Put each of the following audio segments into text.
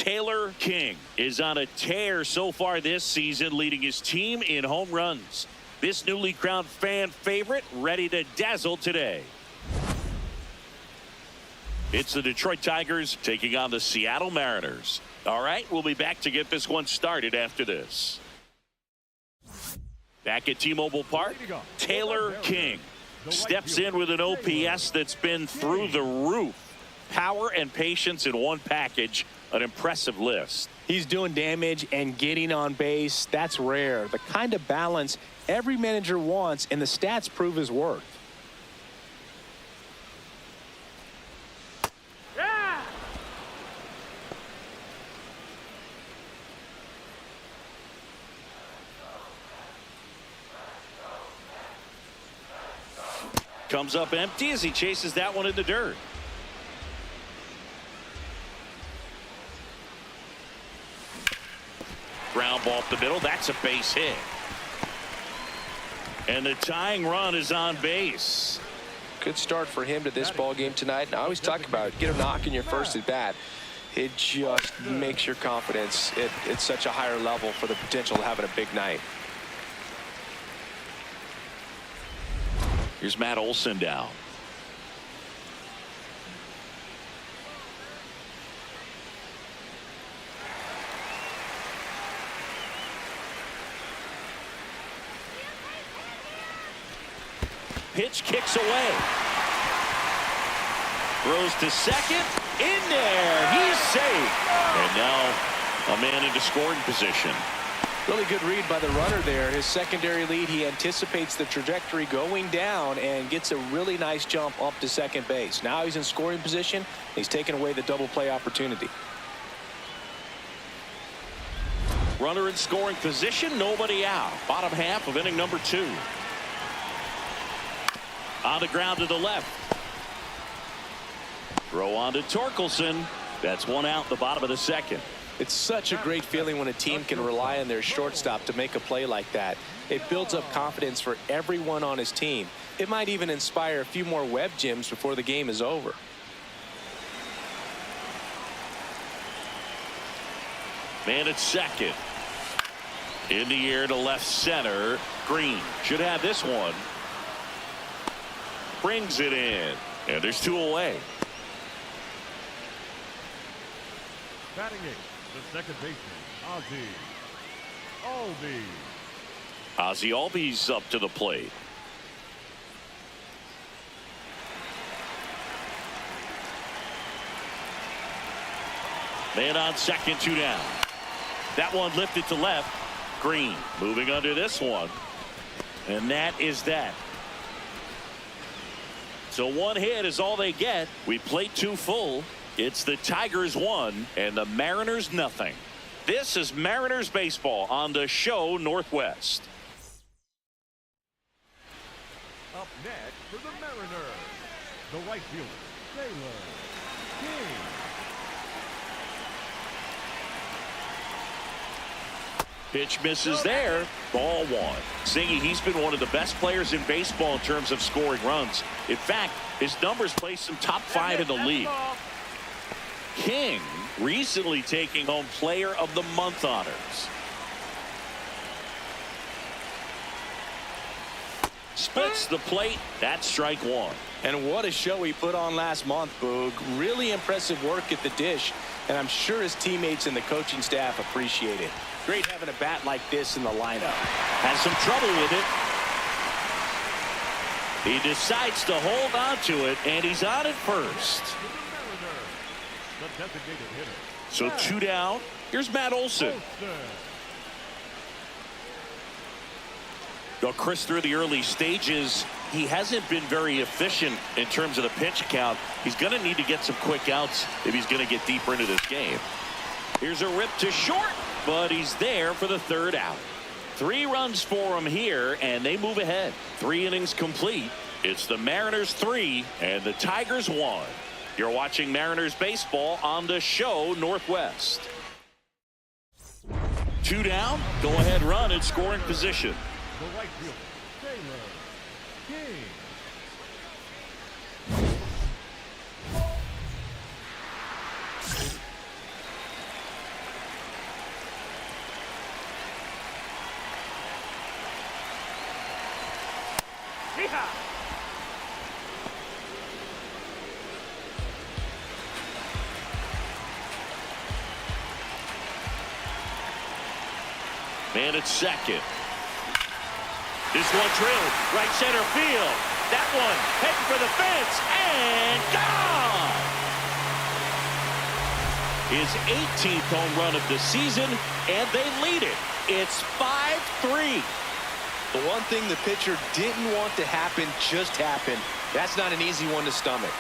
Taylor King is on a tear so far this season, leading his team in home runs. This newly crowned fan favorite ready to dazzle today. It's the Detroit Tigers taking on the Seattle Mariners. All right, we'll be back to get this one started after this. Back at T-Mobile Park, Taylor King steps in with an OPS that's been through the roof. Power and patience in one package, an impressive list. He's doing damage and getting on base. That's rare. The kind of balance every manager wants, and the stats prove his worth. Comes up empty as he chases that one in the dirt. Ground ball up the middle. That's a base hit. And the tying run is on base. Good start for him to this ball game tonight. And I always talk about it. Get a knock in your first at bat. It just makes your confidence at such a higher level for the potential of having a big night. Here's Matt Olson down. Pitch kicks away. Throws to second. In there. He's safe. And now a man into scoring position. Really good read by the runner there. His secondary lead, he anticipates the trajectory going down and gets a really nice jump up to second base. Now he's in scoring position. He's taken away the double play opportunity. Runner in scoring position. Nobody out. Bottom half of inning number 2. On the ground to the left. Throw on to Torkelson. That's one out the bottom of the second. It's such a great feeling when a team can rely on their shortstop to make a play like that. It builds up confidence for everyone on his team. It might even inspire a few more web gems before the game is over. Man at second. In the air to left center. Green should have this one. Brings it in. And there's 2 away. Batting eighth, the second baseman, Ozzie Albies up to the plate. Man on second, 2 down. That one lifted to left. Green moving under this one. And that is that. So 1 hit is all they get. We played 2 full. It's the Tigers 1 and the Mariners nothing. This is Mariners baseball on the show Northwest. Up next for the Mariners, the right fielder, Taylor King. Pitch misses there. Ball 1. Zingy, he's been one of the best players in baseball in terms of scoring runs. In fact, his numbers place him top 5 in the league. King recently taking home Player of the Month honors. Splits the plate. That's strike 1. And what a show he put on last month, Boog. Really impressive work at the dish, and I'm sure his teammates and the coaching staff appreciate it. Great having a bat like this in the lineup. Has some trouble with it. He decides to hold on to it, and he's on at first. So 2 down. Here's Matt Olson. Though Chris, through the early stages, he hasn't been very efficient in terms of the pitch count. He's going to need to get some quick outs if he's going to get deeper into this game. Here's a rip to short, but he's there for the 3rd out. 3 runs for him here, and they move ahead. 3 innings complete. It's the Mariners 3 and the Tigers 1. You're watching Mariners baseball on the show Northwest. 2 down. Go ahead run in scoring position. The right fielder, Taylor King. Man at second. This one drilled right center field. That one heading for the fence and gone. His 18th home run of the season, and they lead it. It's 5-3. The one thing the pitcher didn't want to happen just happened. That's not an easy one to stomach.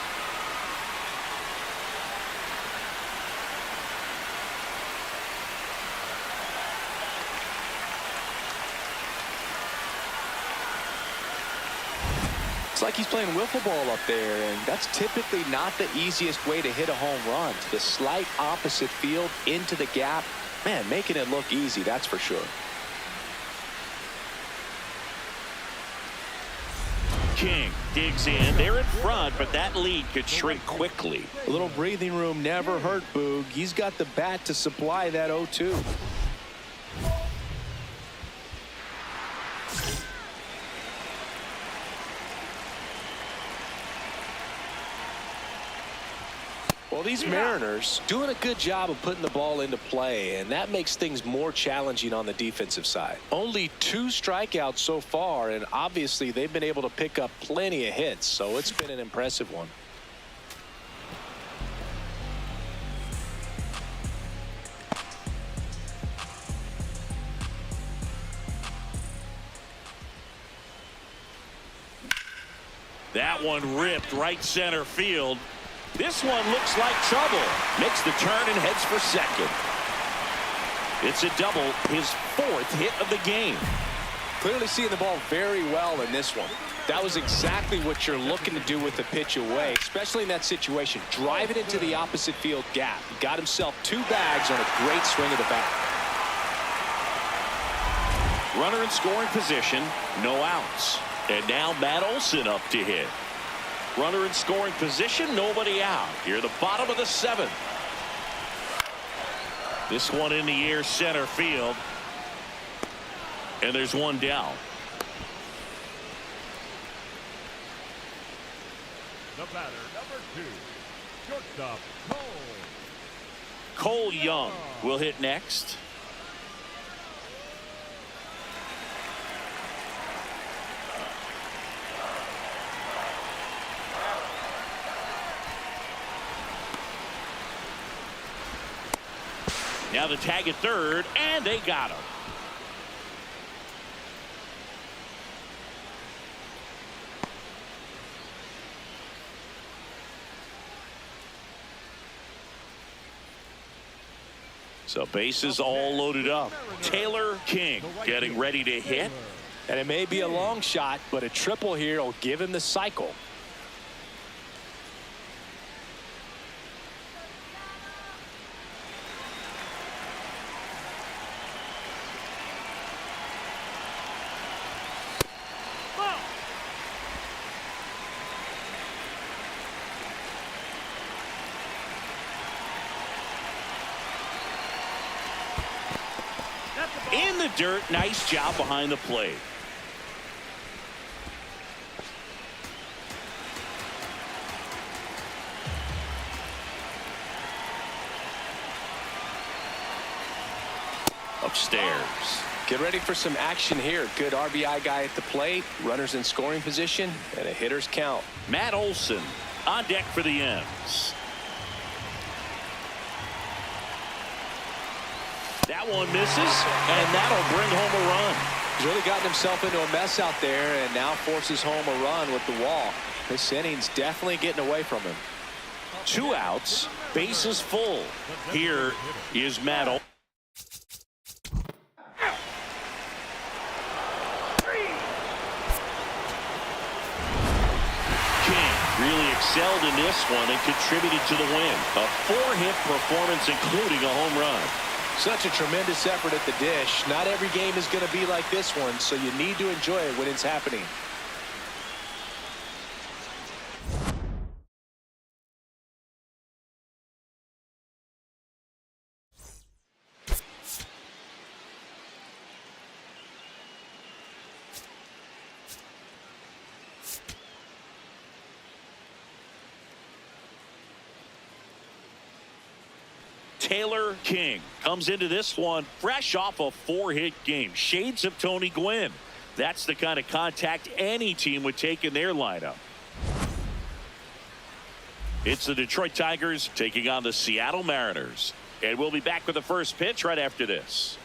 It's like he's playing wiffle ball up there, and that's typically not the easiest way to hit a home run. To the slight opposite field, into the gap. Man, making it look easy, that's for sure. King digs in. They're in front, but that lead could shrink quickly. A little breathing room never hurt Boog. He's got the bat to supply that 0-2. Well, these Mariners doing a good job of putting the ball into play, and that makes things more challenging on the defensive side. Only 2 strikeouts so far, and obviously they've been able to pick up plenty of hits, so it's been an impressive one. That one ripped right center field. This one looks like trouble. Makes the turn and heads for second. It's a double, his 4th hit of the game. Clearly seeing the ball very well in this one. That was exactly what you're looking to do with the pitch away, especially in that situation. Drive it into the opposite field gap. He got himself 2 bags on a great swing of the bat. Runner in scoring position, no outs. And now Matt Olson up to hit. Runner in scoring position, nobody out. Here, the bottom of the 7th. This one in the air, center field. And there's one down. The batter, number 2, shortstop, Cole Young will hit next. Now the tag at third, and they got him. So bases all loaded up. Taylor King getting ready to hit. And it may be a long shot, but a triple here will give him the cycle. In the dirt, nice job behind the plate. Upstairs. Get ready for some action here. Good RBI guy at the plate, runners in scoring position, and a hitter's count. Matt Olson on deck for the M's. That one misses, and that'll bring home a run. He's really gotten himself into a mess out there and now forces home a run with the wall. This inning's definitely getting away from him. 2 outs, bases full. Here is Matt Olson. King really excelled in this one and contributed to the win. A 4-hit performance, including a home run. Such a tremendous effort at the dish. Not every game is going to be like this one, so you need to enjoy it when it's happening. Taylor King comes into this one fresh off a 4-hit game. Shades of Tony Gwynn. That's the kind of contact any team would take in their lineup. It's the Detroit Tigers taking on the Seattle Mariners. And we'll be back with the first pitch right after this.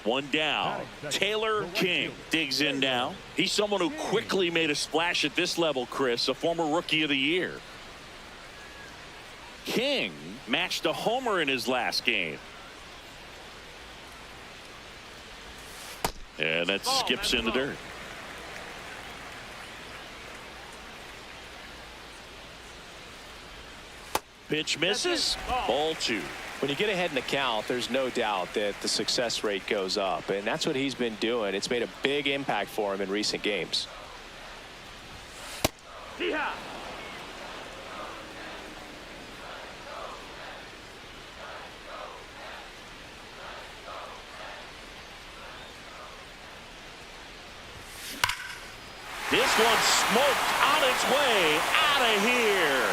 One down. Taylor King digs in now. He's someone who quickly made a splash at this level, Chris, a former Rookie of the Year. King matched a homer in his last game. And that skips in the dirt. Pitch misses. Ball 2. When you get ahead in the count, there's no doubt that the success rate goes up, and that's what he's been doing. It's made a big impact for him in recent games. Yeah. This one's smoked on its way out of here.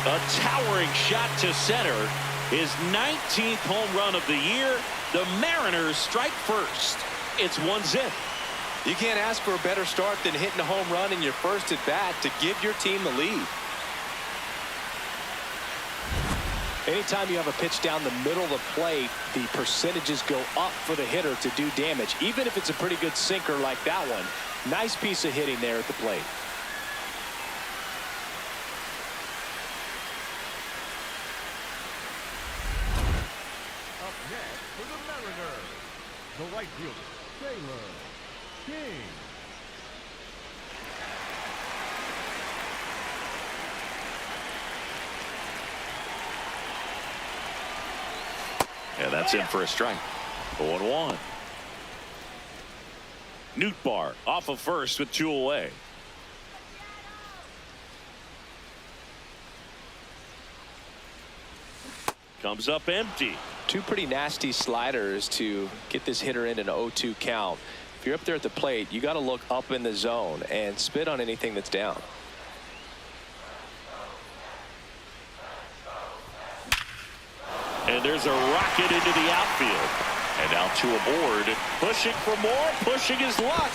A towering shot to center. His 19th home run of the year. The Mariners strike first. It's 1-0. You can't ask for a better start than hitting a home run in your first at bat to give your team the lead. Anytime you have a pitch down the middle of the plate, the percentages go up for the hitter to do damage, even if it's a pretty good sinker like that one. Nice piece of hitting there at the plate. Up next for the Mariners, the right fielder, Taylor King. Yeah, that's in for a strike. 0-1. Nootbaar off of first with 2 away. Comes up empty. Two pretty nasty sliders to get this hitter in an 0-2 count. If you're up there at the plate, you got to look up in the zone and spit on anything that's down. And there's a rocket into the outfield. And now 2 aboard. Pushing for more, pushing his luck.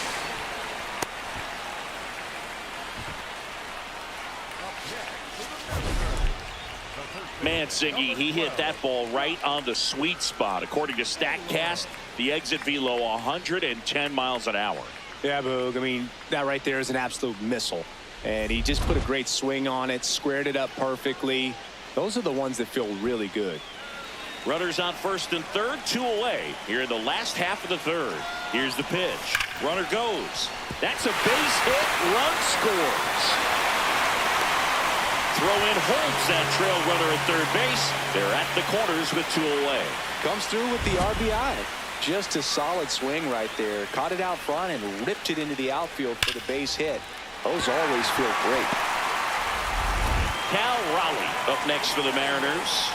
Mansingy, he hit that ball right on the sweet spot. According to StatCast, the exit velo 110 miles an hour. Yeah, Boog. I mean, that right there is an absolute missile. And he just put a great swing on it, squared it up perfectly. Those are the ones that feel really good. Runners on first and third, 2 away here in the last half of the third. Here's the pitch. Runner goes. That's a base hit. Run scores. Throw in holds that trail runner at third base. They're at the corners with 2 away. Comes through with the RBI. Just a solid swing right there. Caught it out front and ripped it into the outfield for the base hit. Those always feel great. Cal Raleigh up next for the Mariners.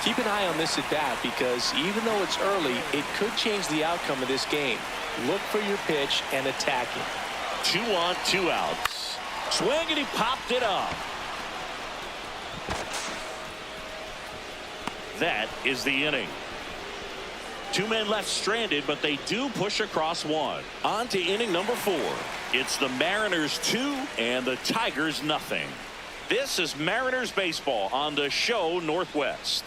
Keep an eye on this at bat because even though it's early, it could change the outcome of this game. Look for your pitch and attack it. 2 on, 2 outs. Swing and he popped it up. That is the inning. 2 men left stranded, but they do push across 1. On to inning number 4. It's the Mariners 2 and the Tigers nothing. This is Mariners baseball on the show Northwest.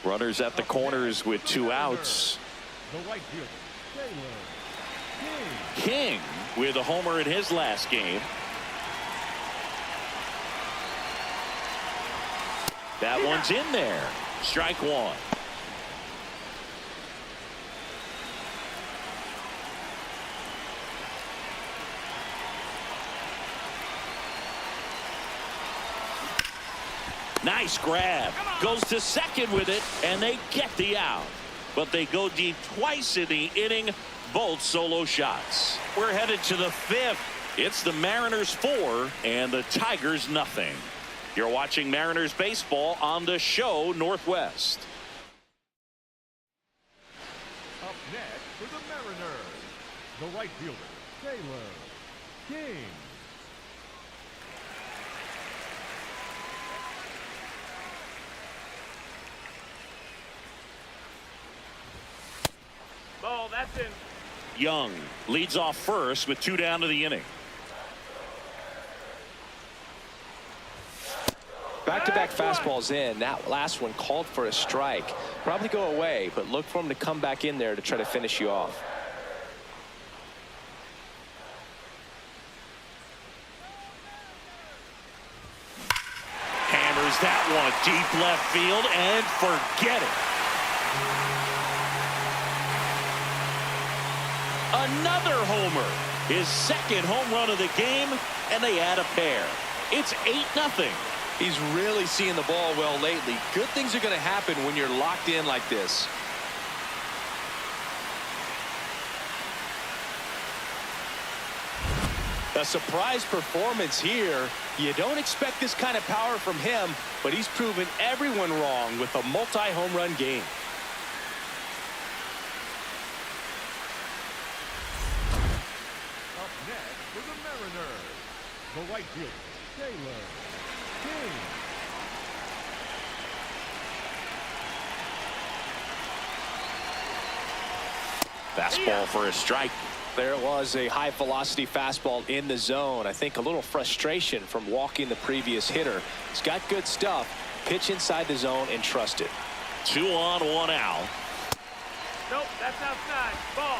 Runners at the corners with 2 outs. The right fielder, Taylor King with a homer in his last game. That one's in there. Strike 1. Nice grab. Goes to second with it, and they get the out. But they go deep twice in the inning. Both solo shots. We're headed to the 5th. It's the Mariners 4 and the Tigers nothing. You're watching Mariners baseball on the show Northwest. Up next for the Mariners, the right fielder, Taylor King. Ball, that's in. Young leads off first with 2 down to the inning. Back-to-back fastballs in. That last one called for a strike. Probably go away, but look for him to come back in there to try to finish you off. Hammers that one deep left field and forget it. Another homer. His second home run of the game, and they add a pair. It's 8-0. He's really seeing the ball well lately. Good things are going to happen when you're locked in like this. A surprise performance here. You don't expect this kind of power from him, but he's proven everyone wrong with a multi-home run game. Up next for the Mariners, the right fielder, Taylor King. Fastball for a strike. There was a high velocity fastball in the zone. I think a little frustration from walking the previous hitter. He's got good stuff. Pitch inside the zone and trust it. 2 on, 1 out. Nope, that's outside. Ball.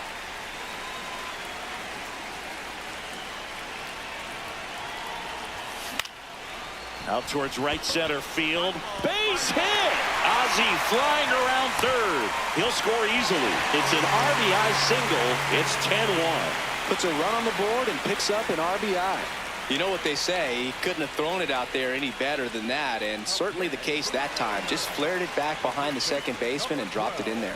Out towards right center field. Base hit! Ozzie flying around third. He'll score easily. It's an RBI single. It's 10-1. Puts a run on the board and picks up an RBI. You know what they say, he couldn't have thrown it out there any better than that, and certainly the case that time. Just flared it back behind the second baseman and dropped it in there.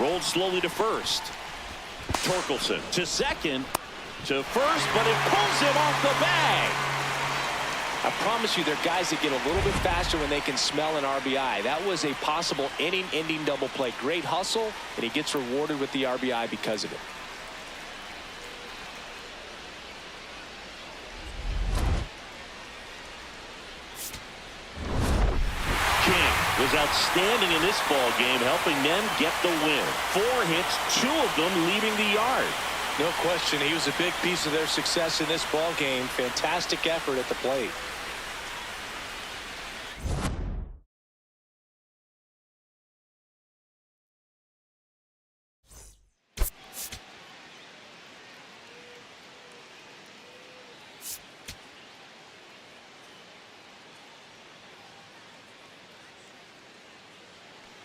Rolled slowly to first. Torkelson to second, to first, but it pulls him off the bag. I promise you, there are guys that get a little bit faster when they can smell an RBI. That was a possible inning-ending double play. Great hustle, and he gets rewarded with the RBI because of it. King was outstanding in this ball game, helping them get the win. 4 hits, 2 of them leaving the yard. No question, he was a big piece of their success in this ball game. Fantastic effort at the plate.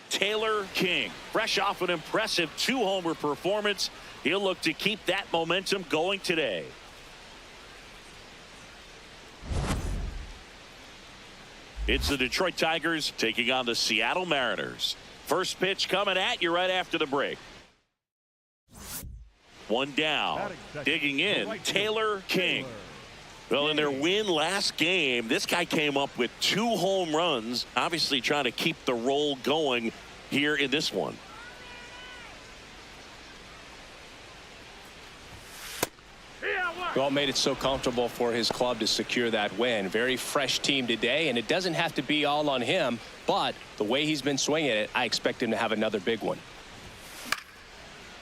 Taylor King, fresh off an impressive 2-homer performance. He'll look to keep that momentum going today. It's the Detroit Tigers taking on the Seattle Mariners. First pitch coming at you right after the break. 1 down. Digging in, Taylor King. Well, in their win last game, this guy came up with 2 home runs, obviously trying to keep the roll going here in this one. Well, made it so comfortable for his club to secure that win. Very fresh team today, and it doesn't have to be all on him, but the way he's been swinging it, I expect him to have another big one.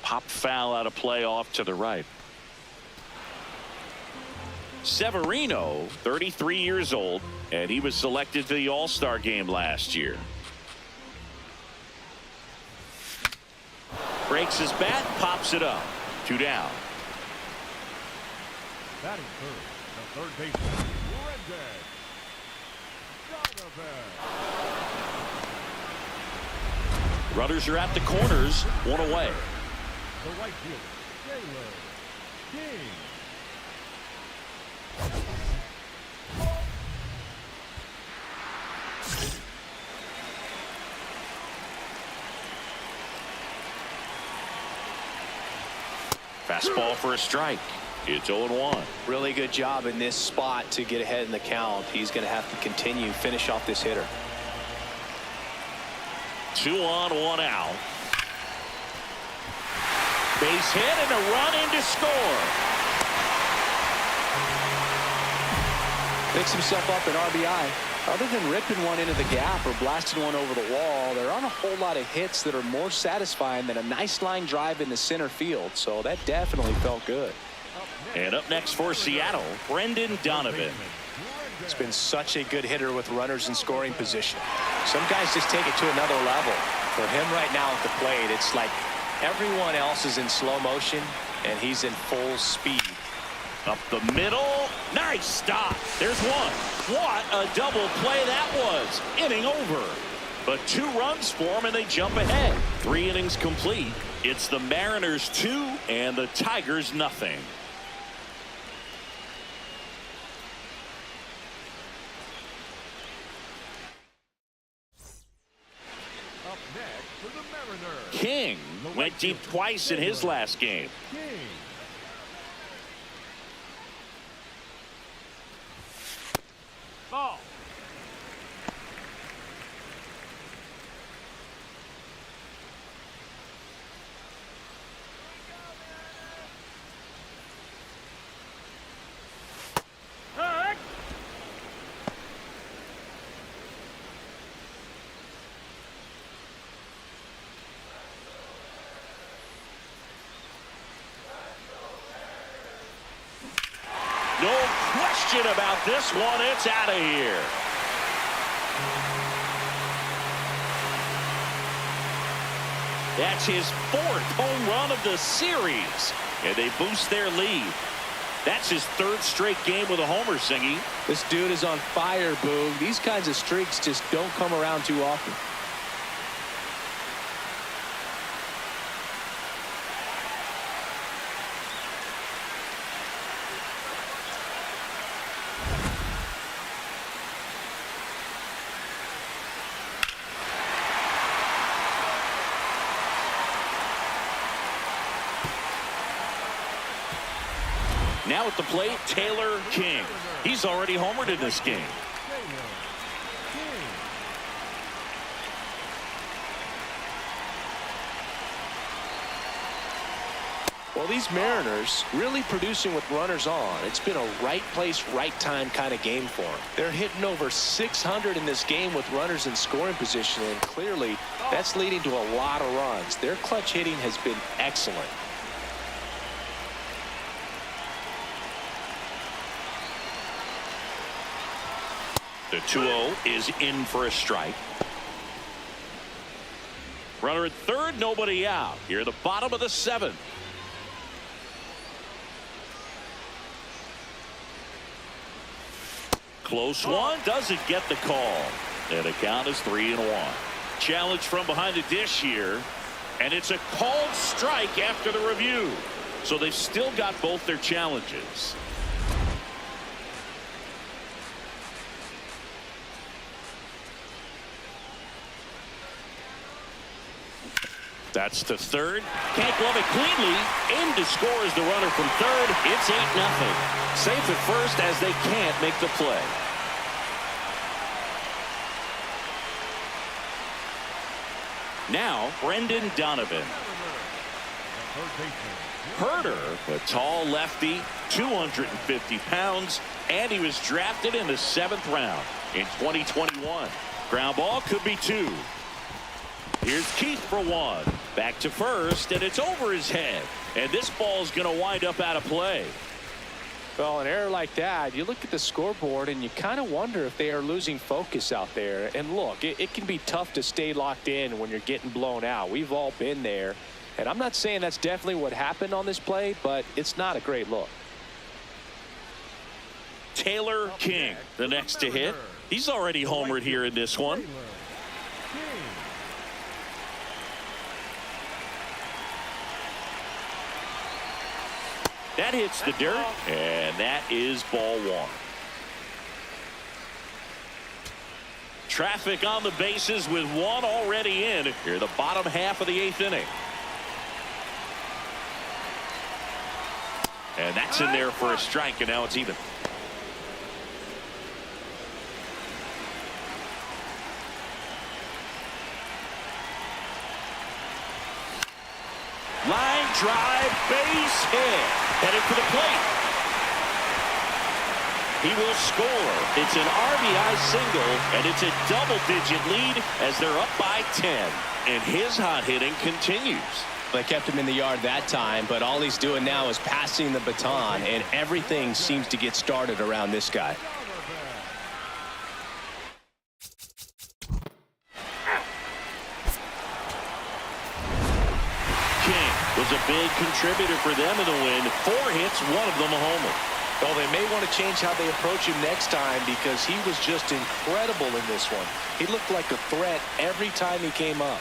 Pop foul out of play off to the right. Severino, 33 years old, and he was selected to the All-Star game last year. Breaks his bat, pops it up. 2 down. Batting third, the third baseman, Donovan. Runners are at the corners, 1 away. The right fielder, Taylor King. Fastball for a strike. It's 0-1. Really good job in this spot to get ahead in the count. He's going to have to continue, finish off this hitter. 2 on, 1 out. Base hit and a run in to score. Picks himself up an RBI. Other than ripping one into the gap or blasting one over the wall, there aren't a whole lot of hits that are more satisfying than a nice line drive into center field. So that definitely felt good. And up next for Seattle, Brendan Donovan. It's been such a good hitter with runners in scoring position. Some guys just take it to another level. For him right now at the plate, it's like everyone else is in slow motion and he's in full speed. Up the middle. Nice stop. There's one. What a double play that was. Inning over. But 2 runs for him and they jump ahead. 3 innings complete. It's the Mariners 2 and the Tigers nothing. Up next for the Mariners. King went deep twice in his last game. King. Ball. No question about this one. It's out of here. That's his 4th home run of the series. And they boost their lead. That's his 3rd straight game with a homer, Singy. This dude is on fire, Boog. These kinds of streaks just don't come around too often. Now at the plate, Taylor King. He's already homered in this game. Well, these Mariners really producing with runners on. It's been a right place, right time kind of game for them. They're hitting over 600 in this game with runners in scoring position, and clearly that's leading to a lot of runs. Their clutch hitting has been excellent. The 2-0 is in for a strike. Runner at third, nobody out. Here at the bottom of the 7th. Close one, doesn't get the call. And the count is 3-1. Challenge from behind the dish here. And it's a called strike after the review. So they've still got both their challenges. That's to third. Can't glove it cleanly. In to score is the runner from third. It's 8-0. Safe at first as they can't make the play. Now, Brendan Donovan. Herder, a tall lefty, 250 pounds, and he was drafted in the 7th round in 2021. Ground ball could be 2. Here's Keith for 1. Back to first, and it's over his head. And this ball's going to wind up out of play. Well, an error like that, you look at the scoreboard and you kind of wonder if they are losing focus out there. And look, it can be tough to stay locked in when you're getting blown out. We've all been there. And I'm not saying that's definitely what happened on this play, but it's not a great look. Taylor King, the next to hit. He's already homered here in this one. That hits the dirt, and that is ball 1. Traffic on the bases with 1 already in here, the bottom half of the 8th inning. And that's in there for a strike, and now it's even. Line drive, base hit. Headed for the plate. He will score. It's an RBI single, and it's a double-digit lead as they're up by 10. And his hot hitting continues. They kept him in the yard that time, but all he's doing now is passing the baton, and everything seems to get started around this guy. King was a big contributor for them in the win. 4 hits, one of them a homer. Well, they may want to change how they approach him next time because he was just incredible in this one. He looked like a threat every time he came up.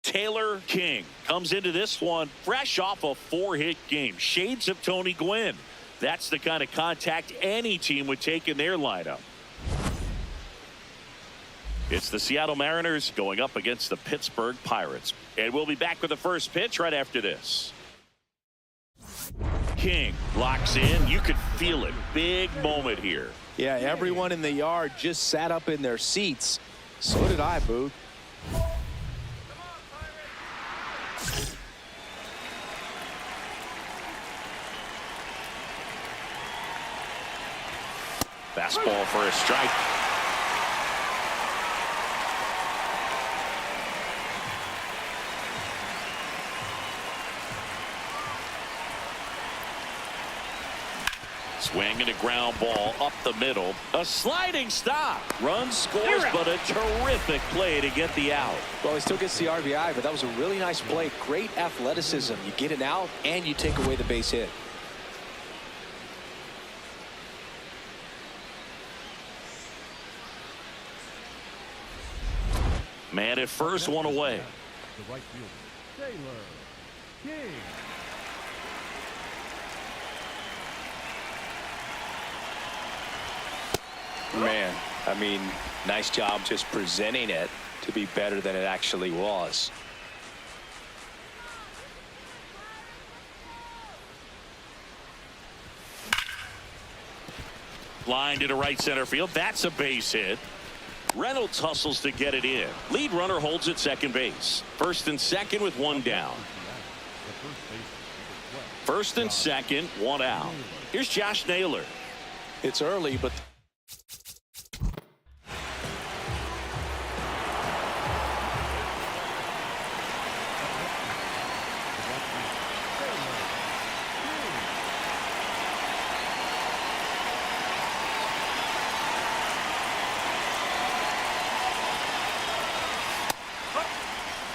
Taylor King comes into this one fresh off a 4-hit game. Shades of Tony Gwynn. That's the kind of contact any team would take in their lineup. It's the Seattle Mariners going up against the Pittsburgh Pirates. And we'll be back with the first pitch right after this. King locks in. You could feel it. Big moment here. Yeah, everyone in the yard just sat up in their seats. So did I, Boog. Fastball for a strike. Swing and a ground ball up the middle. A sliding stop. Run scores, but a terrific play to get the out. Well, he still gets the RBI, but that was a really nice play. Great athleticism. You get it out, and you take away the base hit. Man at first, one away. The right fielder, Taylor King. Man, I mean, nice job just presenting it to be better than it actually was. Line to right center field. That's a base hit. Reynolds hustles to get it in. Lead runner holds at second base. First and second with one down. First and second, one out. Here's Josh Naylor. It's early, but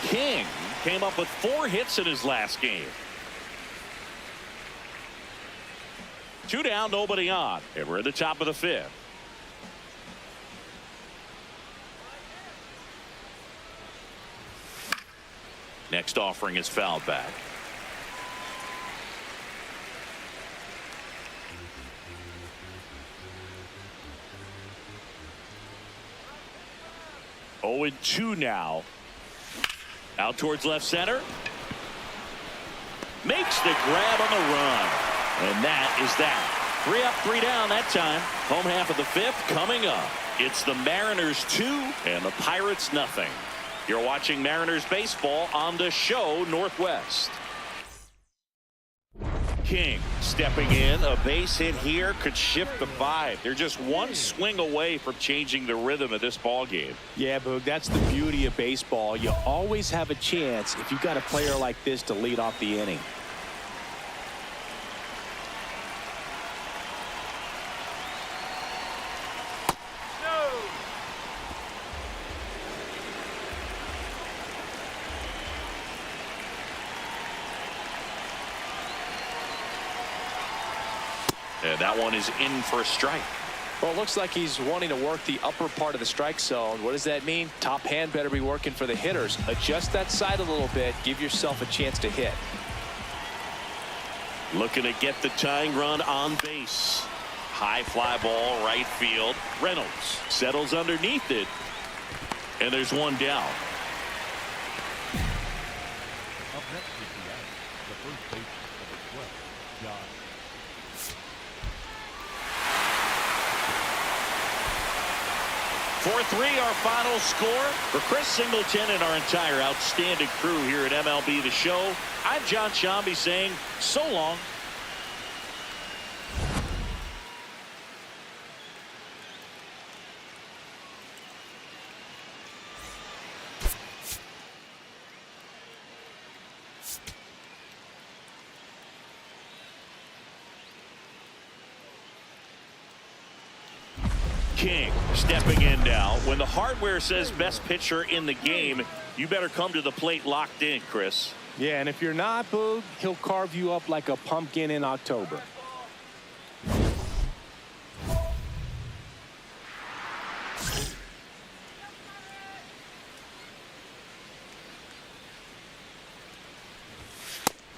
King came up with 4 hits in his last game. 2 down, nobody on, and we're at the top of the 5th. Next offering is fouled back. Oh, and 2 now. Out towards left center. Makes the grab on the run. And that is that. 3 up, 3 down that time. Home half of the 5th coming up. It's the Mariners 2 and the Pirates nothing. You're watching Mariners baseball on the show Northwest. King stepping in. A base hit here could shift the vibe. They're just one swing away from changing the rhythm of this ball game. yeah, Boog, that's the beauty of baseball. You always have a chance if you've got a player like this to lead off the inning. And that one is in for a strike. Well, it looks like he's wanting to work the upper part of the strike zone. What does that mean? Top hand better be working for the hitters. Adjust that side a little bit. Give yourself a chance to hit. Looking to get the tying run on base. High fly ball, right field. Reynolds settles underneath it. And there's one down. Up next is the first baseman of the 12th, John. 4-3 our final score. For Chris Singleton and our entire outstanding crew here at MLB The Show, I'm John Shambi saying so long. King stepping in now. When the hardware says best pitcher in the game, you better come to the plate locked in, Chris. Yeah, and if you're not, Boog, he'll carve you up like a pumpkin in October.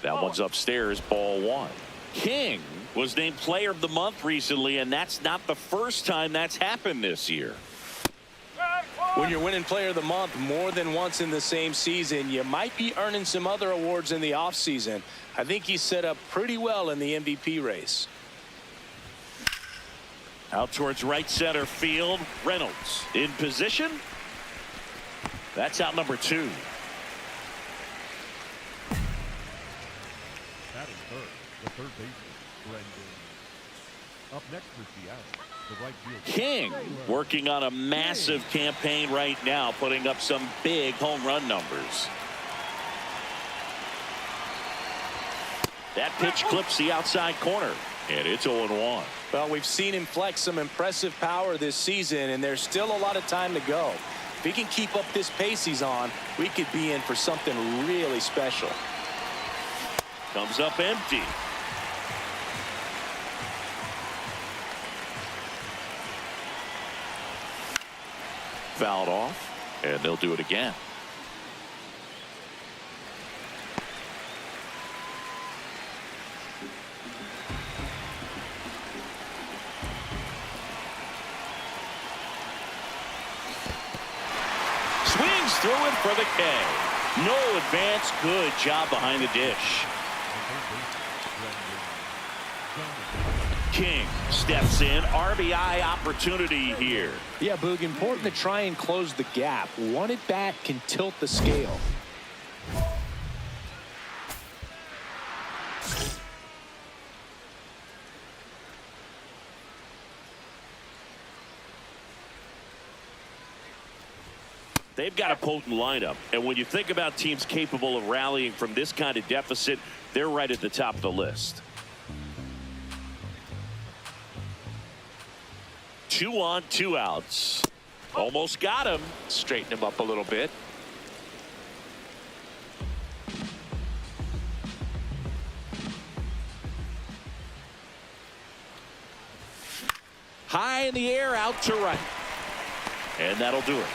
That one's upstairs, ball 1. King was named player of the month recently, and that's not the first time that's happened this year. When you're winning player of the month more than once in the same season, you might be earning some other awards in the offseason. I think he's set up pretty well in the MVP race. Out towards right center field. Reynolds in position. That's out number 2. Batting third, the third baseman, Brendan. Up next for Seattle, the right fielder. King working on a massive campaign right now, putting up some big home run numbers. That pitch clips the outside corner, and it's 0-1. Well, we've seen him flex some impressive power this season, and there's still a lot of time to go. If he can keep up this pace he's on, we could be in for something really special. Comes up empty. Fouled off, and they'll do it again. Swings through it for the K. No advance. Good job behind the dish. King steps in. RBI opportunity here. Yeah, Boog, important to try and close the gap. One at bat can tilt the scale. They've got a potent lineup, and when you think about teams capable of rallying from this kind of deficit, they're right at the top of the list. 2 on, 2 outs. Almost got him. Straighten him up a little bit. High in the air, out to right. And that'll do it.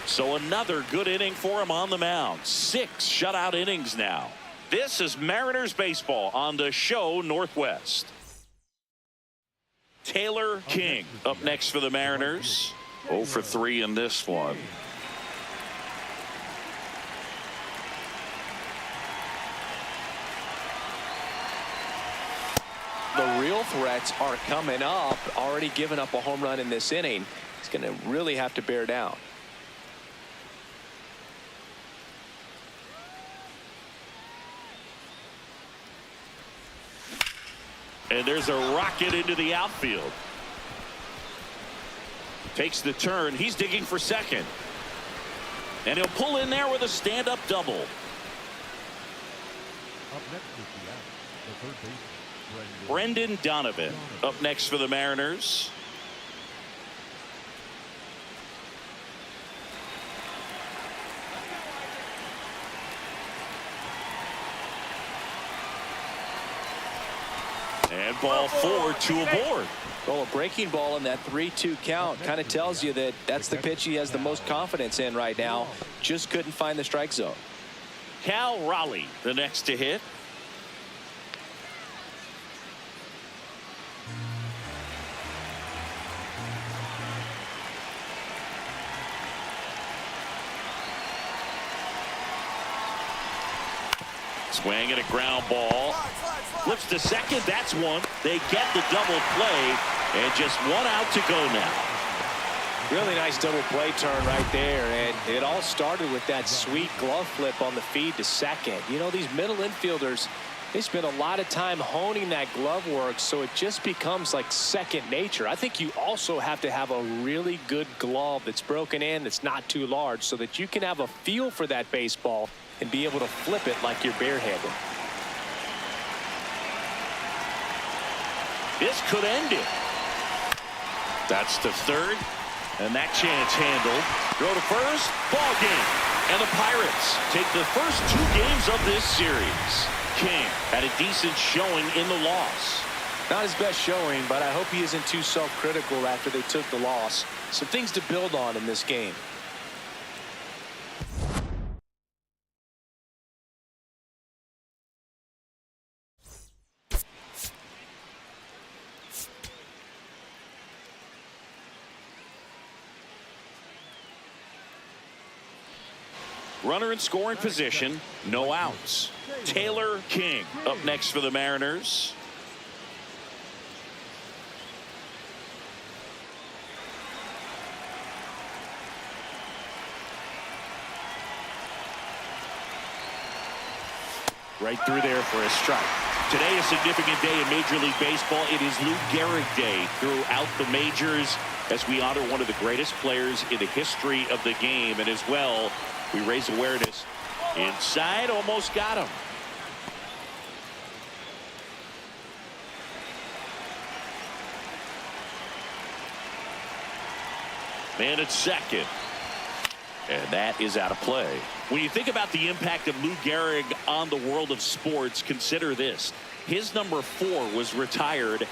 So another good inning for him on the mound. 6 shutout innings now. This is Mariners baseball on the show Northwest. Taylor King up next for the Mariners. 0 for 3 in this one. The real threats are coming up. Already given up a home run in this inning. He's going to really have to bear down. And there's a rocket into the outfield. Takes the turn. He's digging for second. And he'll pull in there with a stand-up double. Up next is the third baseman, Brendan Donovan up next for the Mariners. And ball 4, 2 aboard. Well, a breaking ball in that 3-2 count kind of tells you that that's the pitch he has the most confidence in right now. Just couldn't find the strike zone. Cal Raleigh, the next to hit. Swing and a ground ball. Flips to second. That's one. They get the double play. And just 1 out to go now. Really nice double play turn right there. And it all started with that sweet glove flip on the feed to second. You know, these middle infielders, they spend a lot of time honing that glove work, so it just becomes like second nature. I think you also have to have a really good glove that's broken in, that's not too large, so that you can have a feel for that baseball and be able to flip it like you're barehanded. This could end it. That's to third. And that chance handled. Throw to first. Ball game. And the Pirates take the first 2 games of this series. King had a decent showing in the loss. Not his best showing, but I hope he isn't too self-critical after they took the loss. Some things to build on in this game. Runner in scoring position, no outs. Taylor King up next for the Mariners. Right through there for a strike. Today, a significant day in Major League Baseball. It is Lou Gehrig Day throughout the majors as we honor one of the greatest players in the history of the game. And as well, we raise awareness. Inside, almost got him. Man at second. And that is out of play. When you think about the impact of Lou Gehrig on the world of sports, consider this. His number 4 was retired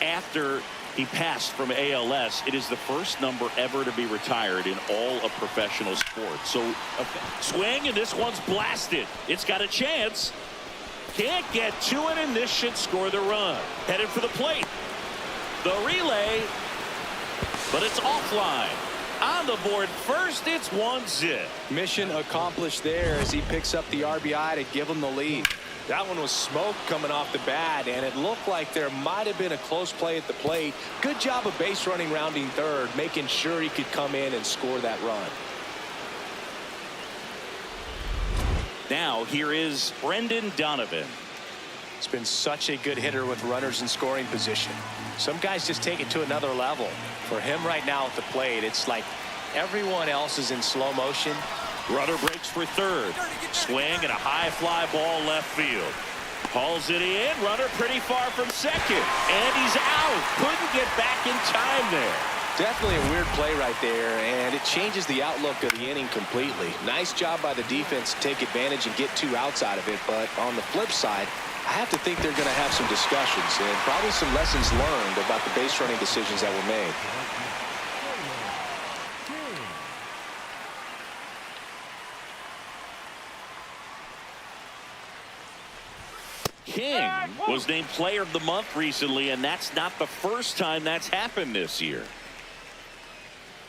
after he passed from ALS. It is the first number ever to be retired in all of professional sports. So a swing, and this one's blasted. It's got a chance. Can't get to it, and this should score the run. Headed for the plate. The relay, but it's offline. On the board first, it's 1-0. Mission accomplished there as he picks up the RBI to give him the lead. That one was smoke coming off the bat, and it looked like there might have been a close play at the plate. Good job of base running, rounding third, making sure he could come in and score that run. Now here is Brendan Donovan. He's been such a good hitter with runners in scoring position. Some guys just take it to another level. For him right now at the plate, it's like everyone else is in slow motion. Runner breaks for third. Swing and a high fly ball left field. Hauls it in. Runner pretty far from second. And he's out. Couldn't get back in time there. Definitely a weird play right there, and it changes the outlook of the inning completely. Nice job by the defense to take advantage and get 2 outs out of it. But on the flip side, I have to think they're going to have some discussions and probably some lessons learned about the base running decisions that were made. King was named Player of the Month recently, and that's not the first time that's happened this year.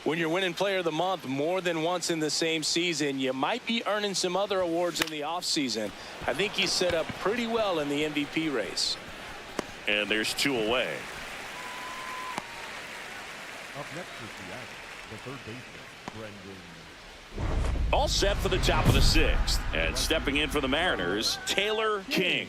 When you're winning Player of the Month more than once in the same season, you might be earning some other awards in the offseason. I think he's set up pretty well in the MVP race. And there's 2 away. Up next is the third baseman, Brendan. All set for the top of the 6th. And stepping in for the Mariners, Taylor King.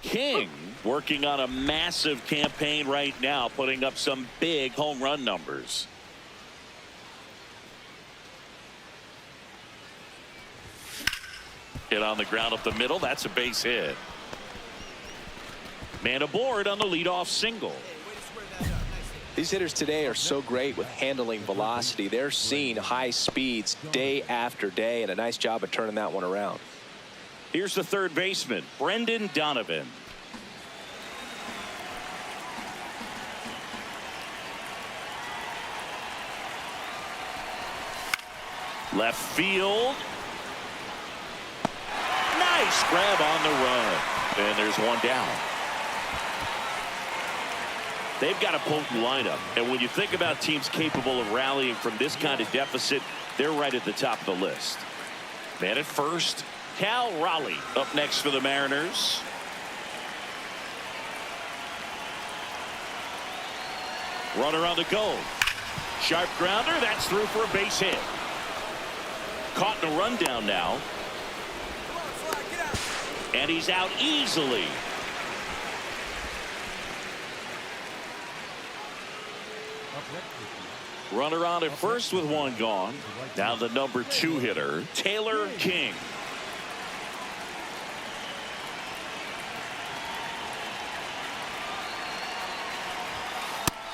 King working on a massive campaign right now, putting up some big home run numbers. Hit on the ground up the middle. That's a base hit. Man aboard on the leadoff single. These hitters today are so great with handling velocity. They're seeing high speeds day after day, and a nice job of turning that one around. Here's the third baseman, Brendan Donovan. Left field. Nice grab on the run. And there's one down. They've got a potent lineup. And when you think about teams capable of rallying from this kind of deficit, they're right at the top of the list. Man at first. Cal Raleigh up next for the Mariners. Runner on the go. Sharp grounder. That's through for a base hit. Caught in a rundown now. And he's out easily. Runner on at first with 1 gone. Now the number 2 hitter, Taylor King.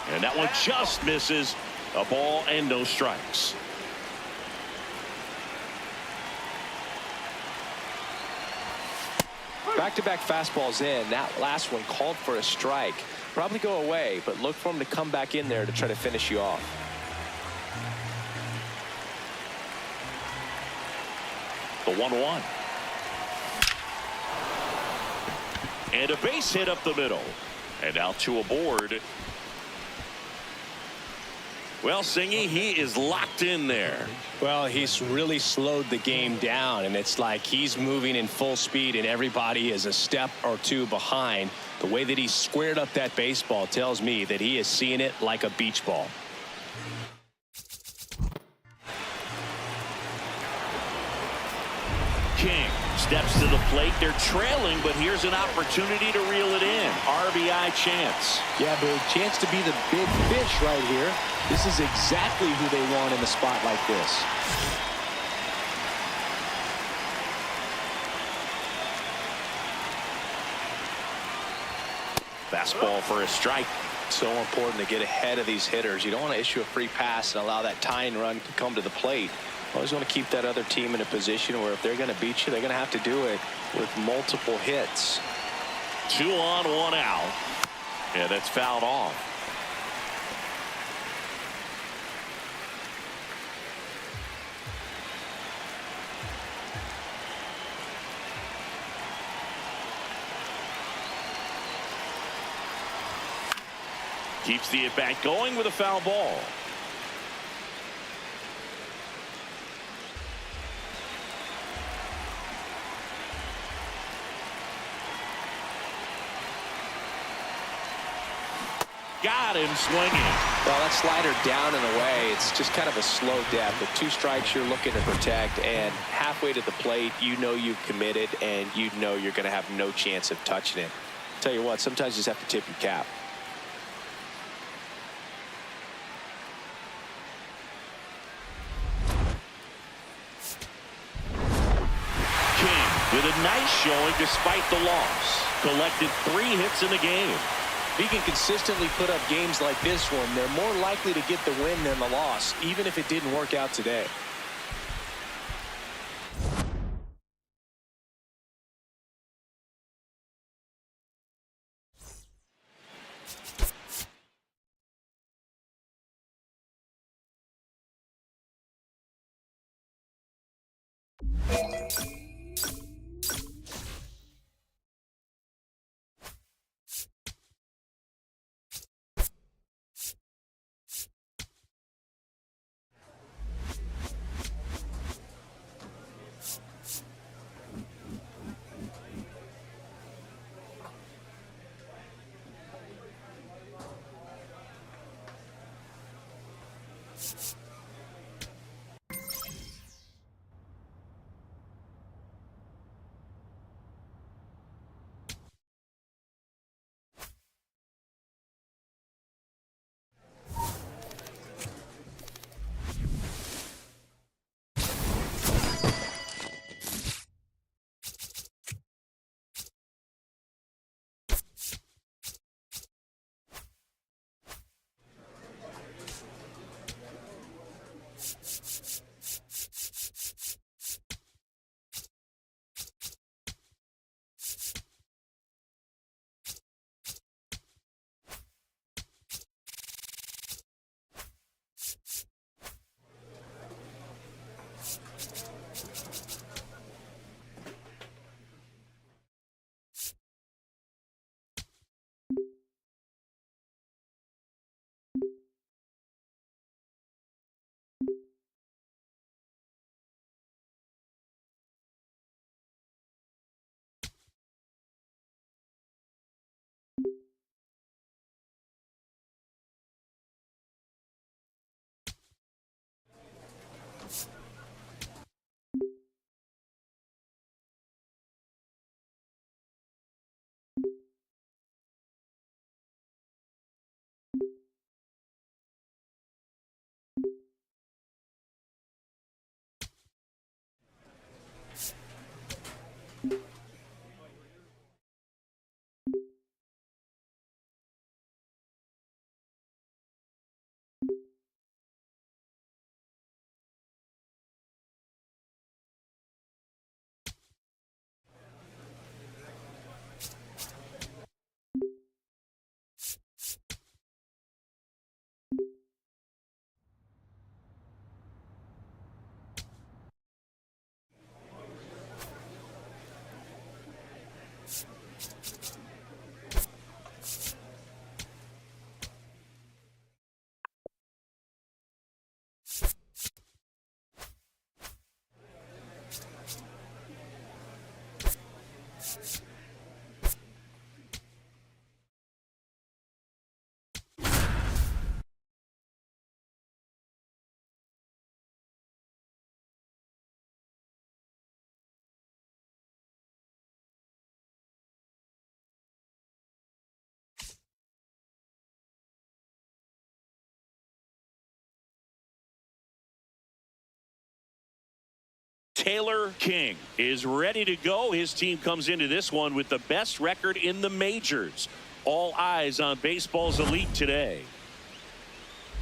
And that one just misses. A ball and no strikes. Back-to-back fastballs in. That last one called for a strike. Probably go away, but look for him to come back in there to try to finish you off. The 1-1. And a base hit up the middle. And now 2 aboard. Well, Singy, he is locked in there. Well, he's really slowed the game down, and it's like he's moving in full speed and everybody is a step or 2 behind. The way that he squared up that baseball tells me that he is seeing it like a beach ball. King steps to the plate. They're trailing, but here's an opportunity to reel it in. RBI chance. Yeah, big chance to be the big fish right here. This is exactly who they want in a spot like this. Fastball for a strike. So important to get ahead of these hitters. You don't want to issue a free pass and allow that tying run to come to the plate. Always want to keep that other team in a position where if they're going to beat you, they're going to have to do it with multiple hits. 2 on, 1 out. And it's fouled off. Keeps the at-bat going with a foul ball. Got him swinging. Well, that slider down and away, it's just kind of a slow death. With 2 strikes you're looking to protect, and halfway to the plate, you know you've committed, and you know you're going to have no chance of touching it. Tell you what, sometimes you just have to tip your cap. King with a nice showing despite the loss. Collected 3 hits in the game. If he can consistently put up games like this one, they're more likely to get the win than the loss, even if it didn't work out today. Taylor King is ready to go. His team comes into this one with the best record in the majors. All eyes on baseball's elite today.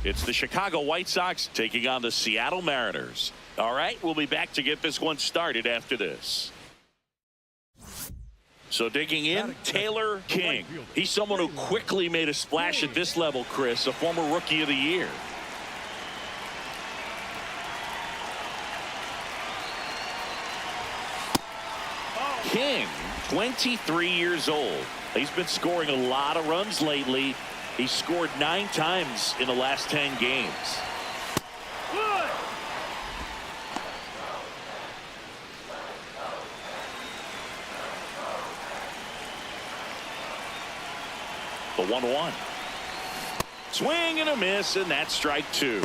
It's the Chicago White Sox taking on the Seattle Mariners. All right, we'll be back to get this one started after this. So digging in, Taylor King. He's someone who quickly made a splash at this level, Chris, a former Rookie of the Year. King, 23 years old. He's been scoring a lot of runs lately. He scored 9 times in the last 10 games. The 1-1. Swing and a miss, and that's strike 2.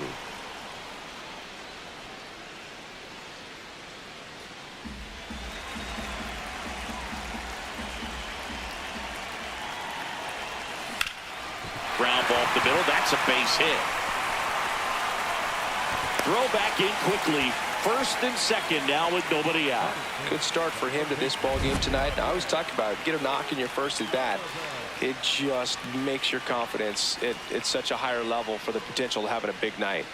Ground ball up the middle. That's a base hit. Throw back in quickly. First and second now with nobody out. Good start for him to this ball game tonight. I always talk about get a knock in your first at bat. It just makes your confidence it's such a higher level for the potential of having a big night.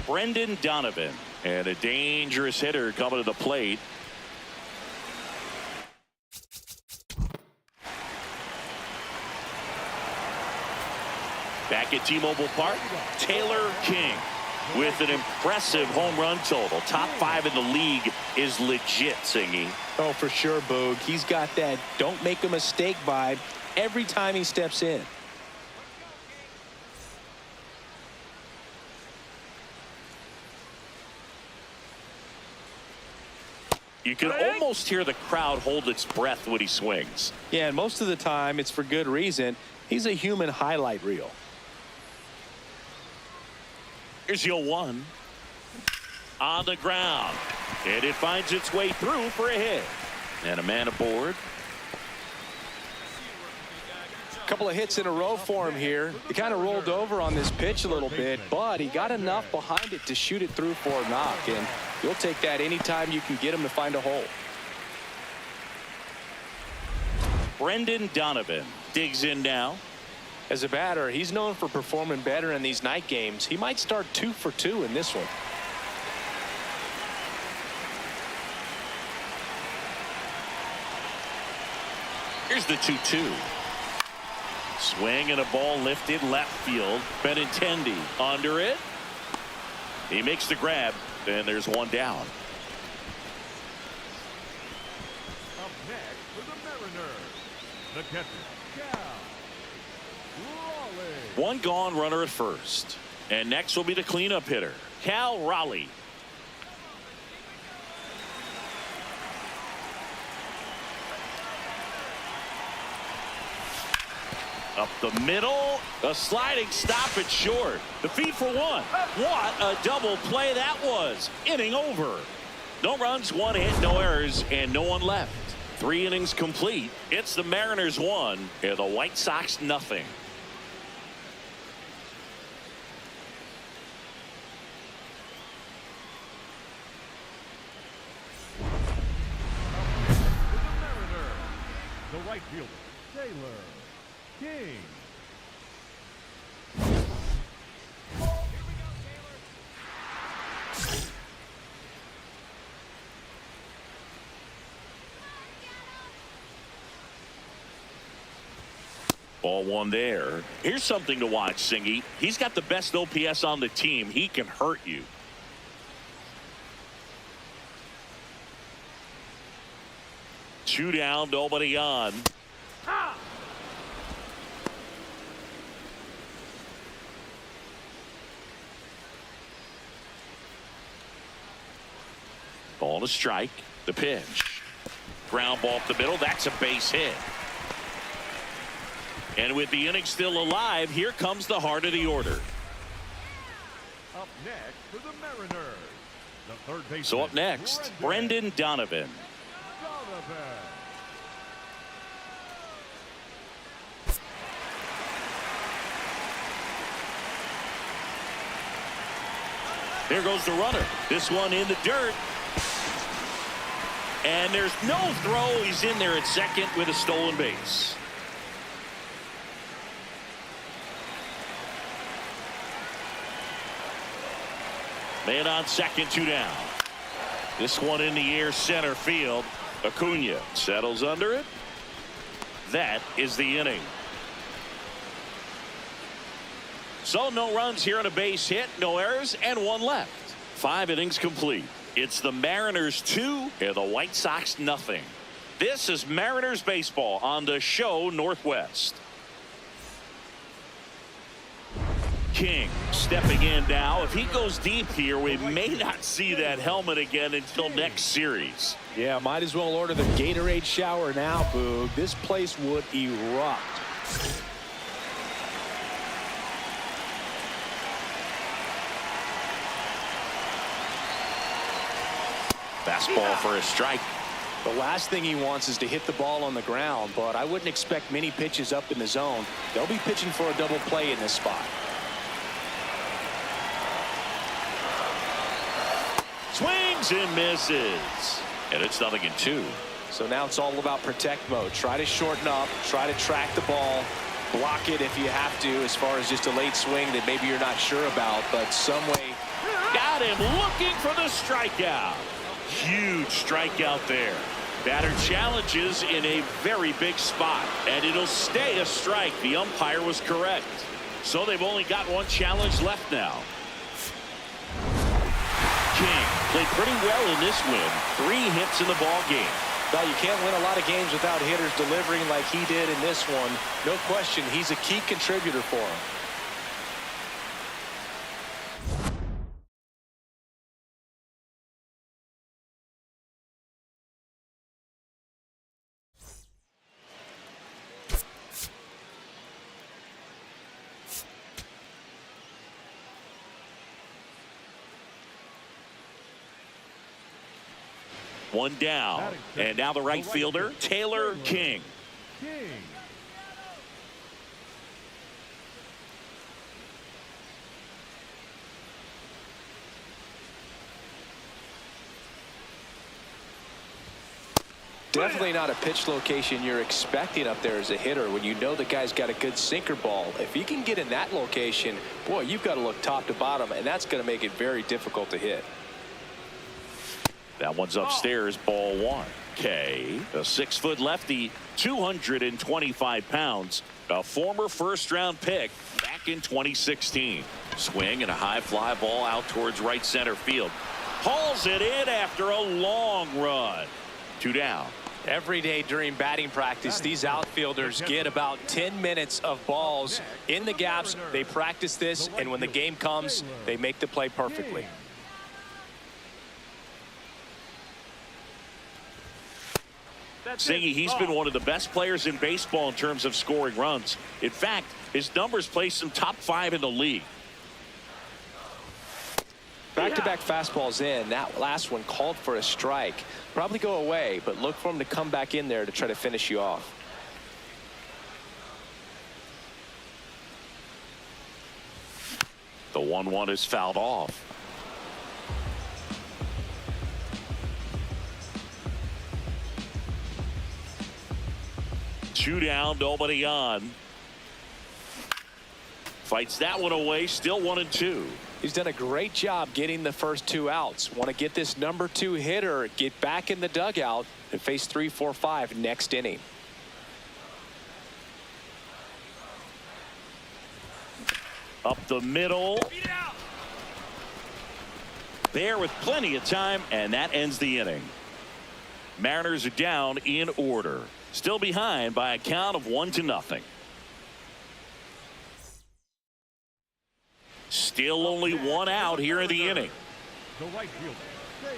Brendan Donovan, and a dangerous hitter coming to the plate. Back at T-Mobile Park, Taylor King with an impressive home run total. Top 5 in the league is legit, Singy. Oh, for sure, Boog. He's got that don't make a mistake vibe every time he steps in. You can almost hear the crowd hold its breath when he swings. Yeah, and most of the time it's for good reason. He's a human highlight reel. Here's your 1 on the ground, and it finds its way through for a hit, and a man aboard. Couple of hits in a row for him here. He kind of rolled over on this pitch a little bit, but he got enough behind it to shoot it through for a knock, and you'll take that anytime you can get him to find a hole. Brendan Donovan digs in now. As a batter, he's known for performing better in these night games. He might start 2 for 2 in this one. Here's the 2-2. Swing and a ball lifted left field. Benintendi under it. He makes the grab, and there's one down. Up next for the Mariners, the catcher, Cal Raleigh. One gone runner at first. And next will be the cleanup hitter, Cal Raleigh. Up the middle, a sliding stop at short. The feed for 1. What a double play that was. Inning over. No runs, 1 hit, no errors, and no one left. 3 innings complete. It's the Mariners 1 and the White Sox nothing. The right fielder, Taylor King. Ball 1 there. Here's something to watch, Singy. He's got the best OPS on the team. He can hurt you. Two down, nobody on. Ball to strike. The pitch. Ground ball up the middle. That's a base hit. And with the inning still alive, here comes the heart of the order. Up next for the Mariners, the third baseman. So up next, Brendan Donovan. There goes the runner. This one in the dirt. And there's no throw. He's in there at second with a stolen base. Man on second, 2 down. This one in the air, center field. Acuna settles under it. That is the inning. So no runs here on a base hit, no errors, and 1 left. 5 innings complete. It's the Mariners 2 and the White Sox nothing. This is Mariners baseball on the show Northwest. King stepping in now. If he goes deep here, we may not see that helmet again until next series. Yeah, might as well order the Gatorade shower now, Boog. This place would erupt. Fastball for a strike. The last thing he wants is to hit the ball on the ground, but I wouldn't expect many pitches up in the zone. They'll be pitching for a double play in this spot. Swings and misses. And it's 0-2. So now it's all about protect mode. Try to shorten up, try to track the ball, block it if you have to, as far as just a late swing that maybe you're not sure about, but some way. Got him looking for the strikeout. Huge strikeout there. Batter challenges in a very big spot, and it'll stay a strike. The umpire was correct. So they've only got one challenge left now. King played pretty well in this win. 3 hits in the ball game. Well, you can't win a lot of games without hitters delivering like he did in this one. No question, he's a key contributor for him. One down, and now the right fielder, Taylor King. Definitely not a pitch location you're expecting up there as a hitter when you know the guy's got a good sinker ball. If he can get in that location, boy, you've got to look top to bottom, and that's going to make it very difficult to hit. That one's upstairs, ball 1. K, a 6-foot lefty, 225 pounds, a former first-round pick back in 2016. Swing and a high fly ball out towards right center field. Hauls it in after a long run. 2 down. Every day during batting practice, these outfielders get about 10 minutes of balls in the gaps. They practice this, and when the game comes, they make the play perfectly. Singy, he's been one of the best players in baseball in terms of scoring runs. In fact, his numbers place him top 5 in the league. Back-to-back fastballs in. That last one called for a strike. Probably go away, but look for him to come back in there to try to finish you off. The 1-1 is fouled off. Two down, nobody on. Fights that one away, still 1-2. He's done a great job getting the first 2 outs. Want to get this number 2 hitter, get back in the dugout, and face 3, 4, 5 next inning. Up the middle. There with plenty of time, and that ends the inning. Mariners are down in order. Still behind by a count of 1-0. Still only 1 out here in the inning. The right fielder, Taylor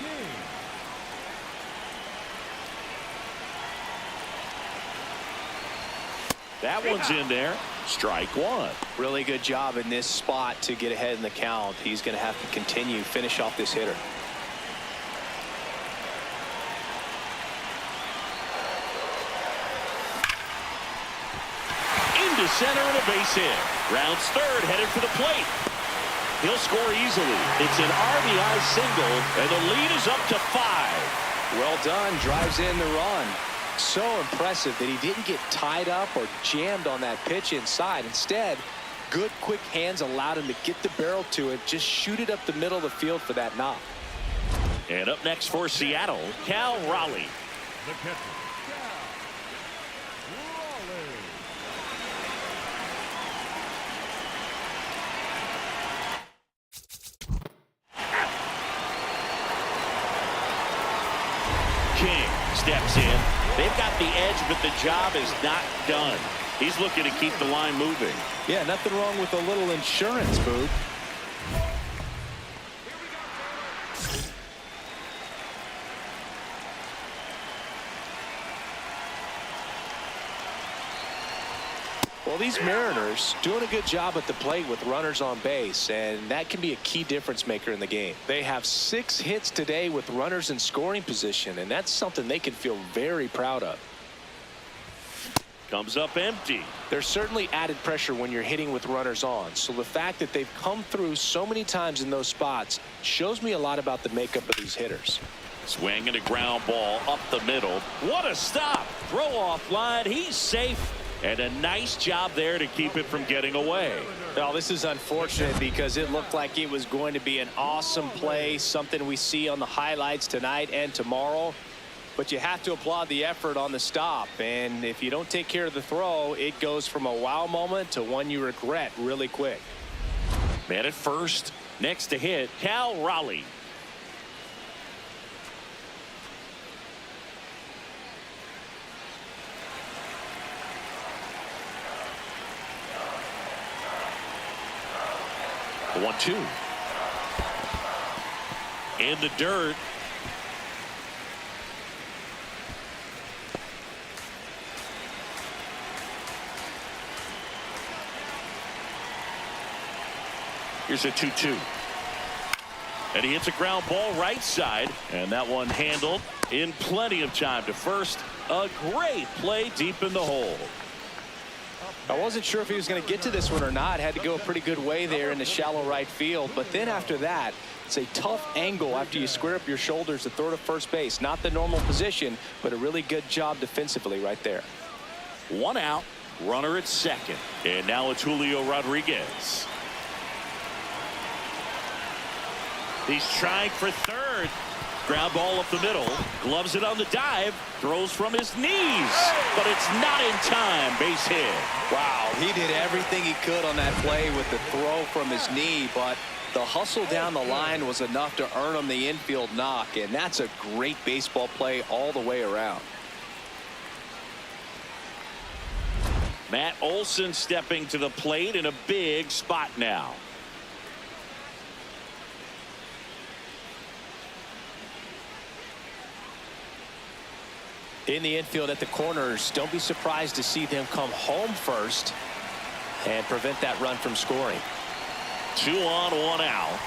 King. That one's in there. Strike 1. Really good job in this spot to get ahead in the count. He's going to have to continue, finish off this hitter. Into center and a base hit. Rounds third, headed for the plate. He'll score easily. It's an RBI single, and the lead is up to 5. Well done. Drives in the run. So impressive that he didn't get tied up or jammed on that pitch inside. Instead, good quick hands allowed him to get the barrel to it, just shoot it up the middle of the field for that knock. And up next for Seattle, Cal Raleigh. The catcher, Cal Raleigh. steps in. They've got the edge, but the job is not done. He's looking to keep the line moving. Yeah, nothing wrong with a little insurance, Boog. Well, these Mariners doing a good job at the plate with runners on base, and that can be a key difference maker in the game. They have 6 hits today with runners in scoring position, and that's something they can feel very proud of. Comes up empty. There's certainly added pressure when you're hitting with runners on, so the fact that they've come through so many times in those spots shows me a lot about the makeup of these hitters. Swing and a ground ball up the middle. What a stop. Throw off line. He's safe. And a nice job there to keep it from getting away. Well, this is unfortunate because it looked like it was going to be an awesome play, something we see on the highlights tonight and tomorrow. But you have to applaud the effort on the stop. And if you don't take care of the throw, it goes from a wow moment to one you regret really quick. Man at first. Next to hit, Cal Raleigh. The 1-2. In the dirt. Here's a 2-2. And he hits a ground ball right side. And that one handled in plenty of time to first. A great play deep in the hole. I wasn't sure if he was going to get to this one or not. Had to go a pretty good way there in the shallow right field. But then after that, it's a tough angle after you square up your shoulders to throw to first base. Not the normal position, but a really good job defensively right there. 1 out, runner at second. And now it's Julio Rodriguez. He's trying for third. Ground ball up the middle. Gloves it on the dive. Throws from his knees. But it's not in time. Base hit. Wow, he did everything he could on that play with the throw from his knee, but the hustle down the line was enough to earn him the infield knock, and that's a great baseball play all the way around. Matt Olson stepping to the plate in a big spot now. In the infield at the corners, don't be surprised to see them come home first and prevent that run from scoring. 2 on, 1 out.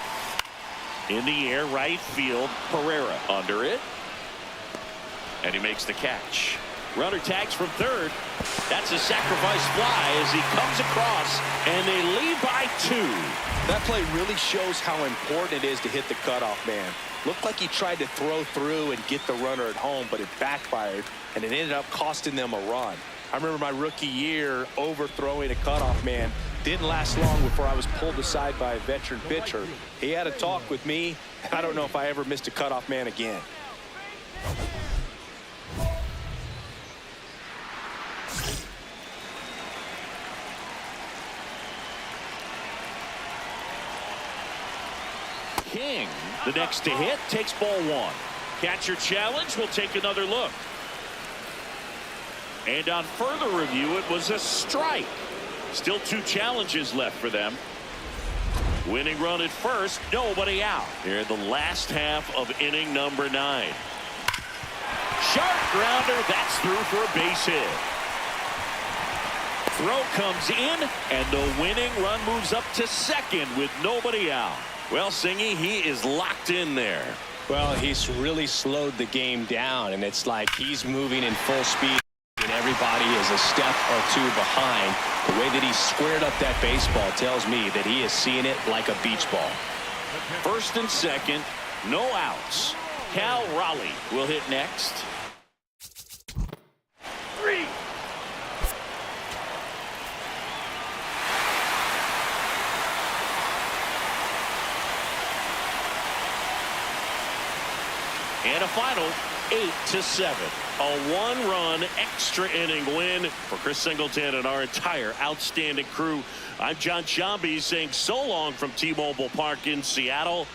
In the air, right field. Pereira under it. And he makes the catch. Runner tags from third. That's a sacrifice fly as he comes across, and they lead by 2. That play really shows how important it is to hit the cutoff man. Looked like he tried to throw through and get the runner at home, but it backfired, and it ended up costing them a run. I remember my rookie year overthrowing a cutoff man. Didn't last long before I was pulled aside by a veteran pitcher. He had a talk with me. I don't know if I ever missed a cutoff man again. King, the next to hit, takes ball 1. Catcher challenge will take another look. And on further review, it was a strike. Still 2 challenges left for them. Winning run at first, nobody out. Here in the last half of inning number 9. Sharp grounder, that's through for a base hit. Throw comes in, and the winning run moves up to second with nobody out. Well, Singy, he is locked in there. Well, he's really slowed the game down, and it's like he's moving in full speed, and everybody is a step or 2 behind. The way that he squared up that baseball tells me that he is seeing it like a beach ball. First and second, no outs. Cal Raleigh will hit next. 3. And a final 8-7. A 1-run extra inning win for Chris Singleton and our entire outstanding crew. I'm John Sciambi saying so long from T-Mobile Park in Seattle.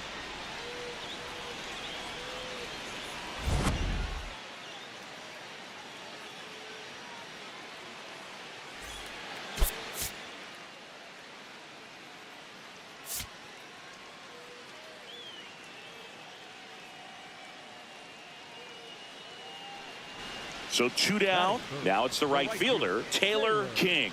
So 2 down. Now it's the right fielder, Taylor King.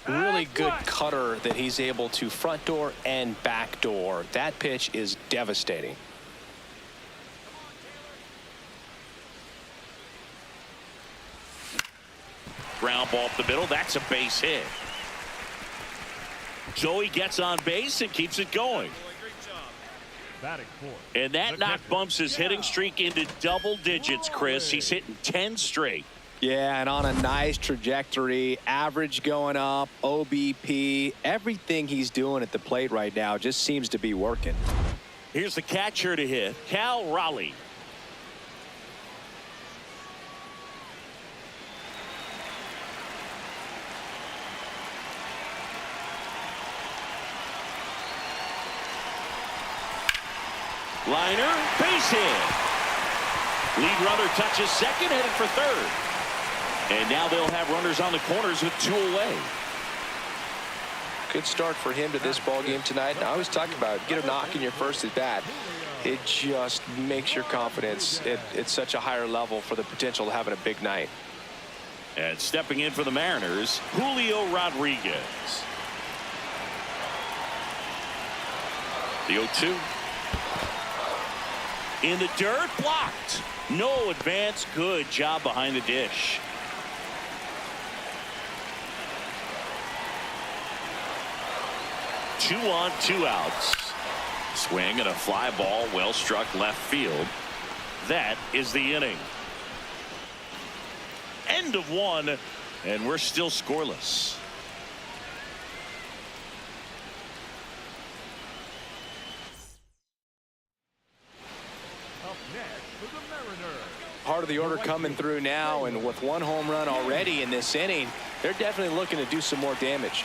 Really good cutter that he's able to front door and back door. That pitch is devastating. Ground ball up the middle. That's a base hit. Joey gets on base and keeps it going. And that knock bumps his hitting streak into double digits, Chris. He's hitting 10 straight. Yeah, and on a nice trajectory, average going up, OBP, everything he's doing at the plate right now just seems to be working. Here's the catcher to hit, Cal Raleigh. Liner, base hit. Lead runner touches second, headed for third. And now they'll have runners on the corners with 2 away. Good start for him to this ball game tonight. And I always talk about get a knock in your first at bat. It just makes your confidence at such a higher level for the potential of having a big night. And stepping in for the Mariners, Julio Rodriguez. The 0-2. In the dirt, blocked. No advance. Good job behind the dish. Two on, 2 outs. Swing and a fly ball, well struck left field. That is the inning. End of 1, and we're still scoreless. Up next for the Mariners. Part of the order coming through now, and with 1 home run already in this inning, they're definitely looking to do some more damage.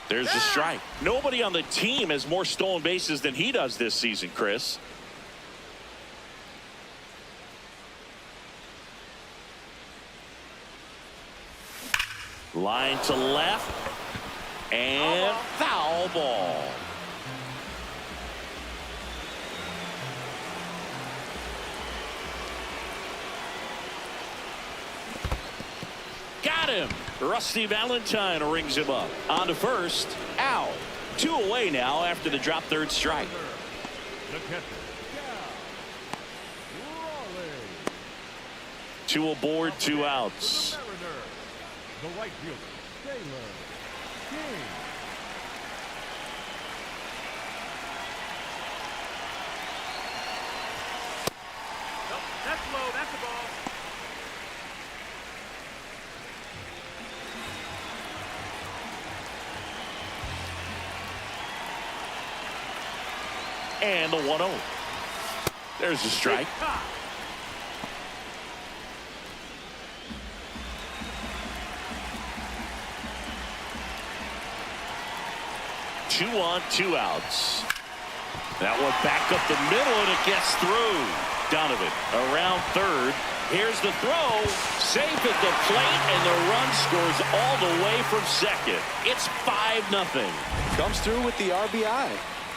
There's the strike. Nobody on the team has more stolen bases than he does this season, Chris. Line to left. And foul ball. Got him. Rusty Valentine rings him up. On to first. Out. 2 away now after the drop third strike. The catcher, Raleigh. 2 aboard, 2 outs. The right fielder, Taylor King. That's low. That's a ball. And the 1-0. There's the strike. Two on, 2 outs. That one back up the middle, and it gets through. Donovan around third. Here's the throw. Safe at the plate, and the run scores all the way from second. It's 5-0. Comes through with the RBI.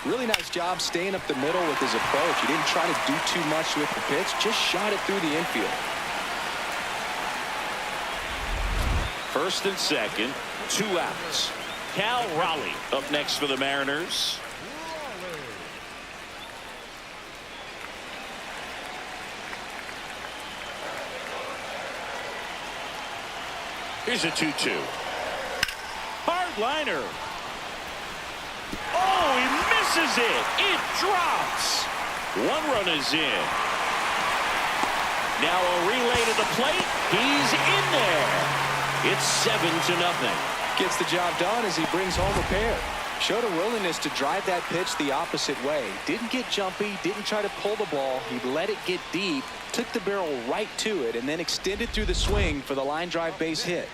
Really nice job staying up the middle with his approach. He didn't try to do too much with the pitch, just shot it through the infield. First and second, 2 outs. Cal Raleigh up next for the Mariners. Here's a 2-2. Hard liner. Oh, he misses it. It drops. 1 run is in. Now a relay to the plate. He's in there. It's 7-0. Gets the job done as he brings home a pair. Showed a willingness to drive that pitch the opposite way. Didn't get jumpy, didn't try to pull the ball. He let it get deep, took the barrel right to it, and then extended through the swing for the line drive base hit.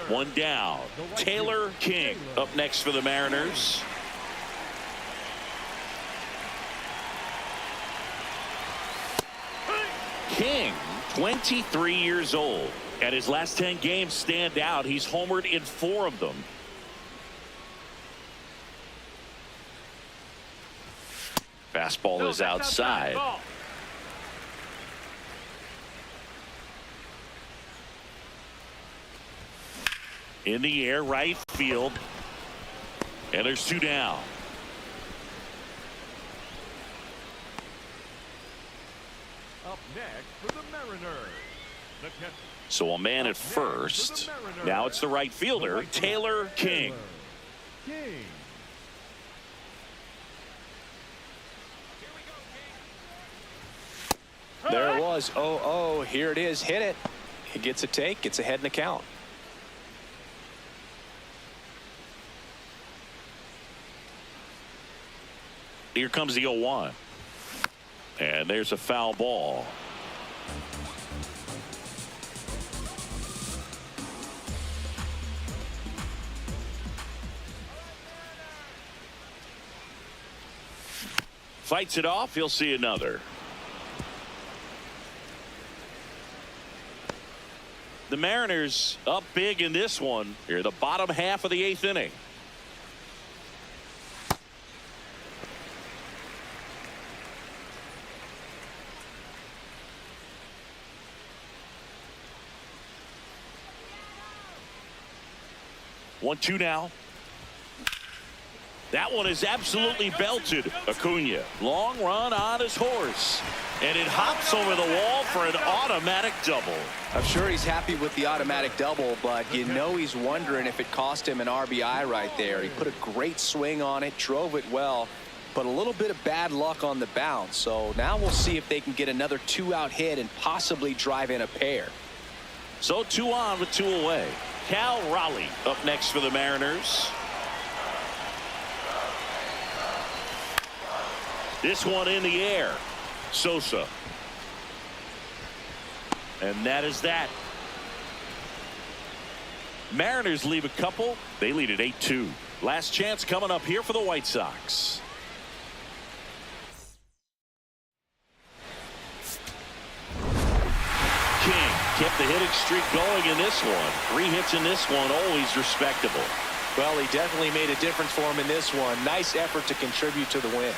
1 down. Taylor King up next for the Mariners. King, 23 years old. And his last 10 games stand out. He's homered in 4 of them. Fastball is outside. In the air, right field. And there's 2 down. Up next for the Mariners, the catcher. So a man at first. Now it's the right fielder, Taylor King. King. There it was. Oh, here it is. Hit it. He gets a take. Gets ahead in the count. Here comes the 0-1. And there's a foul ball. Fights it off. He'll see another. The Mariners up big in this one. Here, the bottom half of the 8th inning. One, 2 now. That one is absolutely belted. Acuna, long run on his horse. And it hops over the wall for an automatic double. I'm sure he's happy with the automatic double, but you know he's wondering if it cost him an RBI right there. He put a great swing on it, drove it well, but a little bit of bad luck on the bounce. So now we'll see if they can get another 2-out hit and possibly drive in a pair. So 2 on with 2 away. Cal Raleigh up next for the Mariners. This one in the air. Sosa. And that is that. Mariners leave a couple. They lead at 8-2. Last chance coming up here for the White Sox. King kept the hitting streak going in this one. 3 hits in this one, always respectable. Well, he definitely made a difference for him in this one. Nice effort to contribute to the win.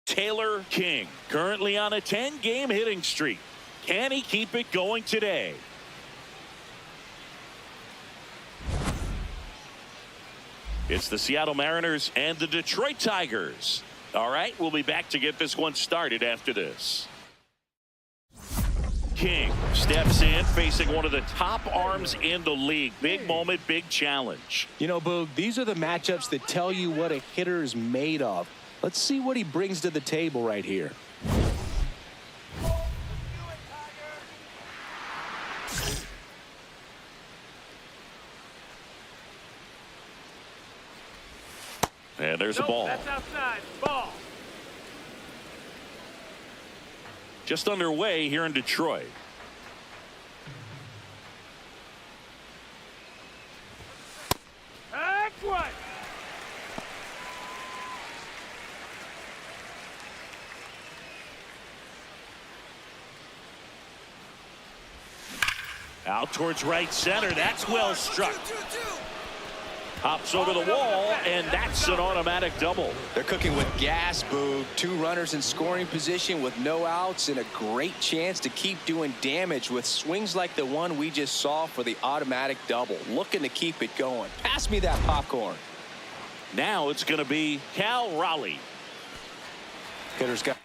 Taylor King, currently on a 10-game hitting streak. Can he keep it going today? It's the Seattle Mariners and the Detroit Tigers. All right, we'll be back to get this one started after this. King steps in facing one of the top arms in the league. Big moment, big challenge. You know, Boog, these are the matchups that tell you what a hitter is made of. Let's see what he brings to the table right here. And there's a ball. That's outside. Ball. Just underway here in Detroit. That's right. Out towards right center. That's well struck. Hops over the wall, and that's an automatic double. They're cooking with gas, Boog. 2 runners in scoring position with no outs and a great chance to keep doing damage with swings like the one we just saw for the automatic double. Looking to keep it going. Pass me that popcorn. Now it's going to be Cal Raleigh. Hitter's got.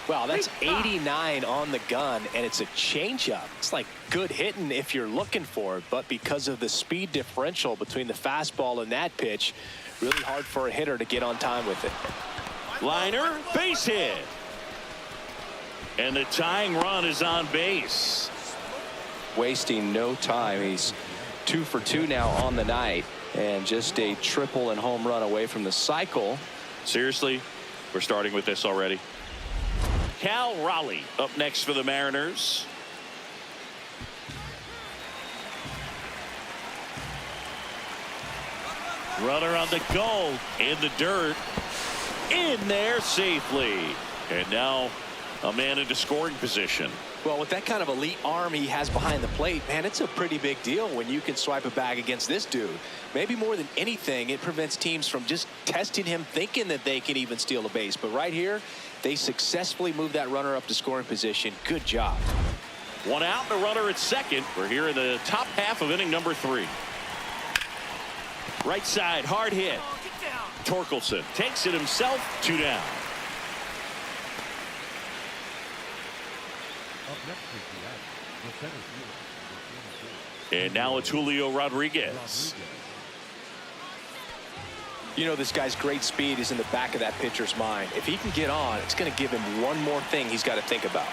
Wow, that's 89 on the gun, and it's a changeup. It's like good hitting if you're looking for it, but because of the speed differential between the fastball and that pitch, really hard for a hitter to get on time with it. Liner, base hit. And the tying run is on base. Wasting no time. He's 2 for 2 now on the night, and just a triple and home run away from the cycle. Seriously, we're starting with this already. Cal Raleigh up next for the Mariners. Runner on the go in the dirt. In there safely. And now a man into scoring position. Well, with that kind of elite arm he has behind the plate, man, it's a pretty big deal when you can swipe a bag against this dude. Maybe more than anything, it prevents teams from just testing him thinking that they can even steal a base. But right here, they successfully move that runner up to scoring position. Good job. 1 out and a runner at second. We're here in the top half of inning number 3. Right side, hard hit. Torkelson takes it himself. 2 down. And now it's Julio Rodriguez. You know, this guy's great speed is in the back of that pitcher's mind. If he can get on, it's going to give him one more thing he's got to think about.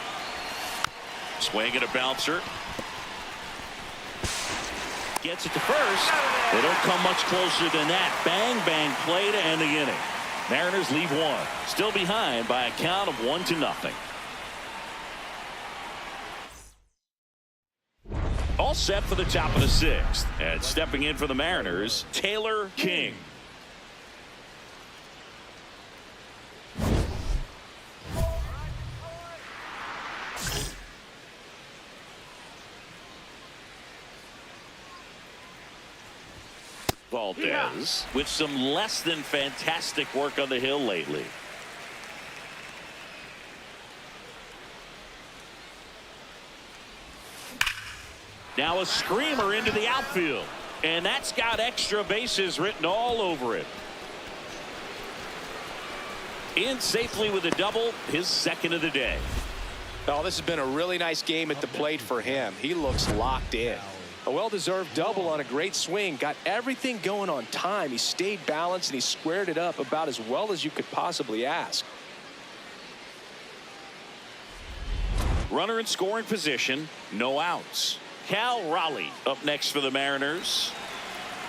Swing and a bouncer. Gets it to first. They don't come much closer than that. Bang, bang play to end the inning. Mariners leave 1. Still behind by a count of 1-0. All set for the top of the 6th. And stepping in for the Mariners, Taylor King. Valdez with some less than fantastic work on the hill lately. Now a screamer into the outfield, and that's got extra bases written all over it. In safely with a double, his 2nd of the day. Oh, this has been a really nice game at the plate for him. He looks locked in. A well-deserved double on a great swing. Got everything going on time. He stayed balanced and he squared it up about as well as you could possibly ask. Runner in scoring position, no outs. Cal Raleigh up next for the Mariners.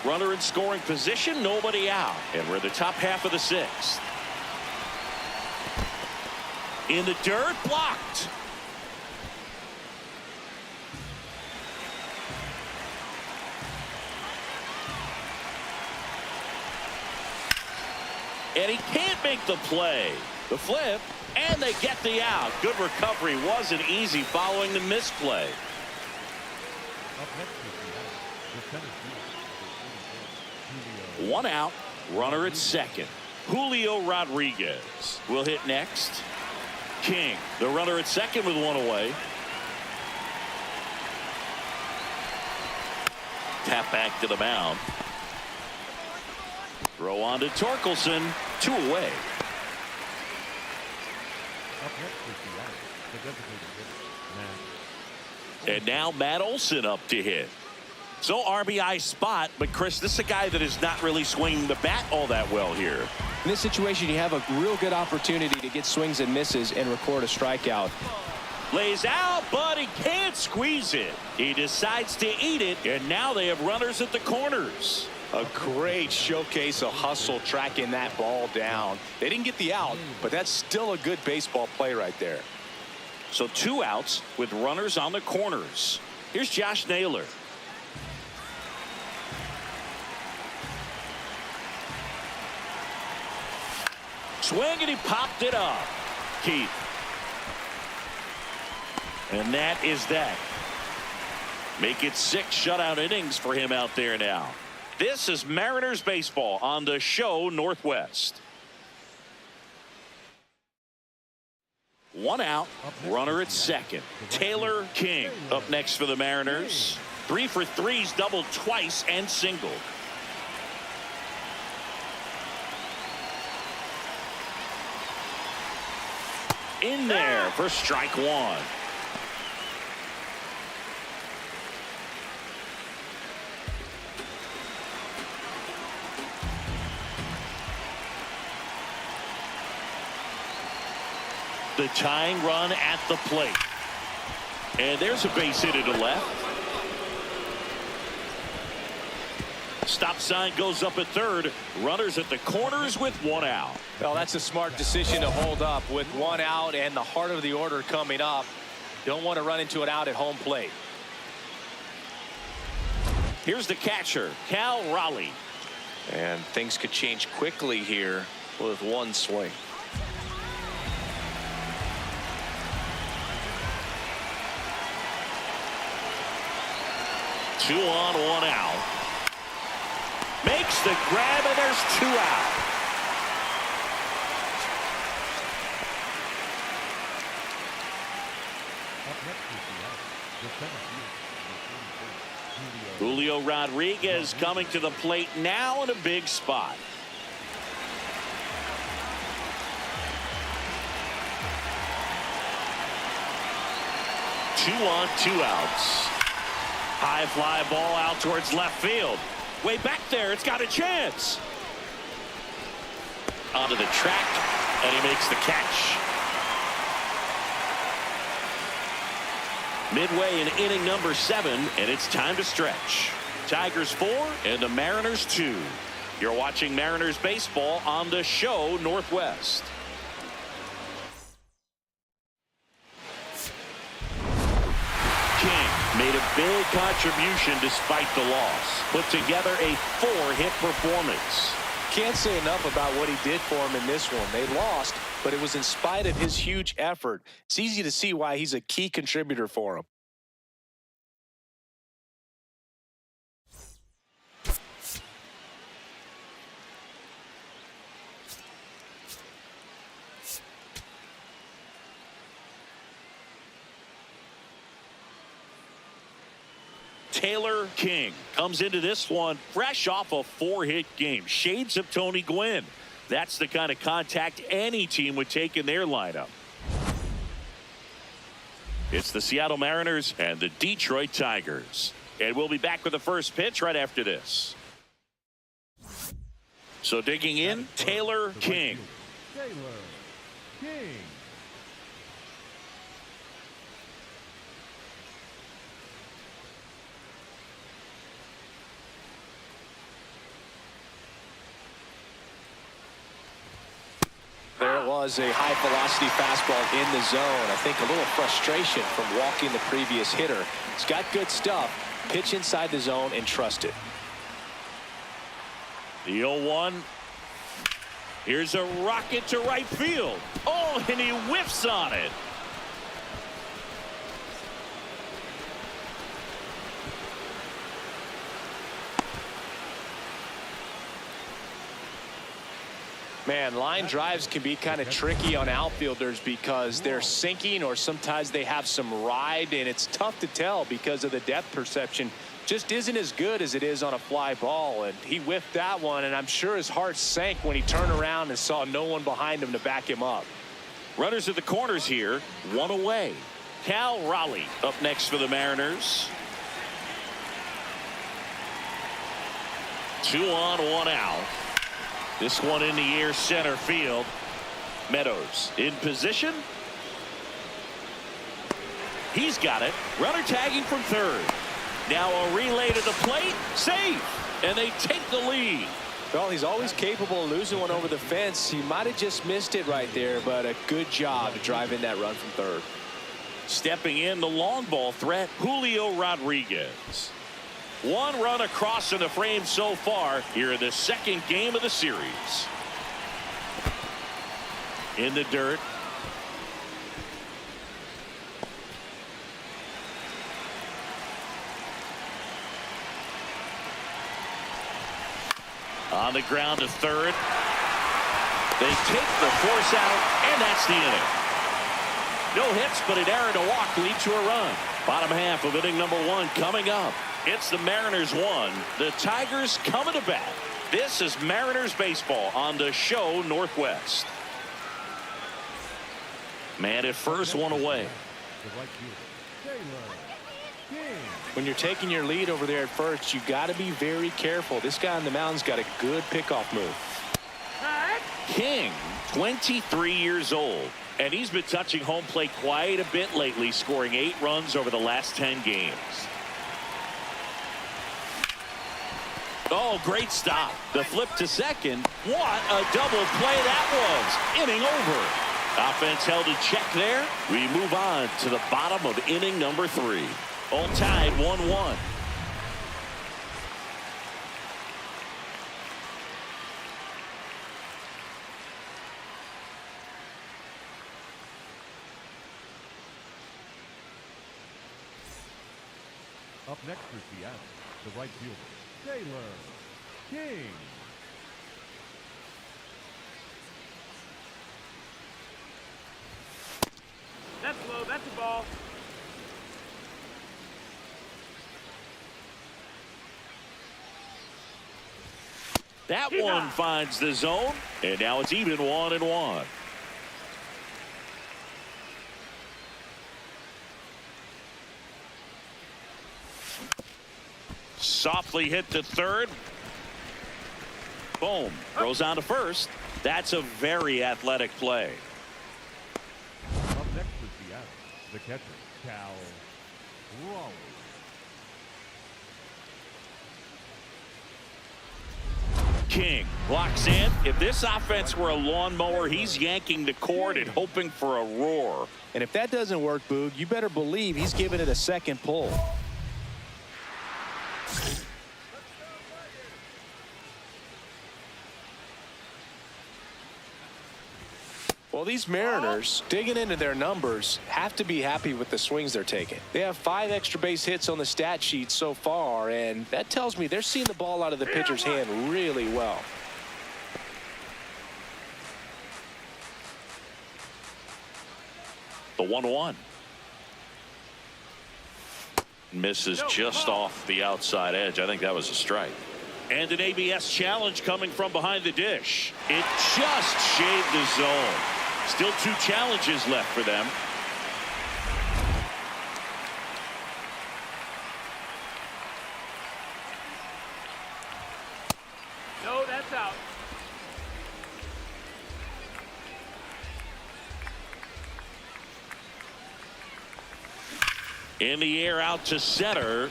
Runner in scoring position, nobody out. And we're in the top half of the 6th. In the dirt, blocked. And he can't make the play. The flip, and they get the out. Good recovery. Wasn't easy following the misplay. One out, runner at second. Julio Rodriguez will hit next. King, the runner at second with one away. Tap back to the mound. Throw on to Torkelson, 2 away. And now Matt Olson up to hit. So RBI spot, but Chris, this is a guy that is not really swinging the bat all that well here. In this situation, you have a real good opportunity to get swings and misses and record a strikeout. Lays out, but he can't squeeze it. He decides to eat it, and now they have runners at the corners. A great showcase of hustle tracking that ball down. They didn't get the out, but that's still a good baseball play right there. So 2 outs with runners on the corners. Here's Josh Naylor. Swing, and he popped it up. Keith. And that is that. Make it 6 shutout innings for him out there now. This is Mariners baseball on the show Northwest. 1 out, runner at second. Taylor King up next for the Mariners. 3 for 3's doubled twice and singled. In there for strike 1. The tying run at the plate. And there's a base hit to left. Stop sign goes up at third. Runners at the corners with 1 out. Well, that's a smart decision to hold up with 1 out and the heart of the order coming up. Don't want to run into an out at home plate. Here's the catcher, Cal Raleigh. And things could change quickly here with 1 swing. Two on, 1 out. Makes the grab, and there's 2 out. Julio Rodriguez coming to the plate now in a big spot. Two on, 2 outs. High fly ball out towards left field. Way back there, it's got a chance. Onto the track, and he makes the catch. Midway in inning number 7, and it's time to stretch. Tigers 4 and the Mariners 2. You're watching Mariners baseball on the show Northwest. King made a big contribution despite the loss. Put together a 4-hit performance. Can't say enough about what he did for him in this one. They lost, but it was in spite of his huge effort. It's easy to see why he's a key contributor for him. Taylor King comes into this one fresh off a 4-hit game. Shades of Tony Gwynn. That's the kind of contact any team would take in their lineup. It's the Seattle Mariners and the Detroit Tigers. And we'll be back with the first pitch right after this. So digging in, Taylor King. Taylor King. There was a high velocity fastball in the zone. I think a little frustration from walking the previous hitter. It's got good stuff. Pitch inside the zone and trust it. The 0-1. Here's a rocket to right field. Oh, and he whiffs on it. Man, line drives can be kind of tricky on outfielders because they're sinking or sometimes they have some ride, and it's tough to tell because of the depth perception just isn't as good as it is on a fly ball. And he whiffed that one, and I'm sure his heart sank when he turned around and saw no one behind him to back him up. Runners at the corners here, one away. Cal Raleigh up next for the Mariners. 2 on, 1 out. This one in the air, center field. Meadows in position. He's got it. Runner tagging from third. Now a relay to the plate. Safe. And they take the lead. Well, he's always capable of losing one over the fence. He might have just missed it right there, but a good job to drive in that run from third. Stepping in the long ball threat, Julio Rodriguez. 1 run across in the frame so far here in the second game of the series. In the dirt. On the ground to third. They take the force out, and that's the inning. No hits, but an error to walk lead to a run. Bottom half of inning number 1 coming up. It's the Mariners 1. The Tigers coming to bat. This is Mariners baseball on the show Northwest. Man at first, 1 away. When you're taking your lead over there at first, you got to be very careful. This guy on the mound's got a good pickoff move. King, 23 years old, and he's been touching home plate quite a bit lately, scoring 8 runs over the last 10 games. Oh, great stop. The flip to second. What a double play that was. Inning over. Offense held in check there. We move on to the bottom of inning number 3. All tied 1-1. Up next for Seattle, the right fielder, Taylor King. That's low. That's a ball. That one finds the zone, and now it's even 1-1. Softly hit to third. Boom. Throws on to first. That's a very athletic play. Up next for Seattle, the catcher, Cal Raleigh. King blocks in. If this offense were a lawnmower, he's yanking the cord and hoping for a roar. And if that doesn't work, Boog, you better believe he's giving it a second pull. Well, these Mariners, digging into their numbers, have to be happy with the swings they're taking. They have 5 extra base hits on the stat sheet so far, and that tells me they're seeing the ball out of the pitcher's hand really well. The 1-1. Misses just off the outside edge. I think that was a strike. And an ABS challenge coming from behind the dish. It just shaved the zone. Still 2 challenges left for them. No, that's out. In the air out to center.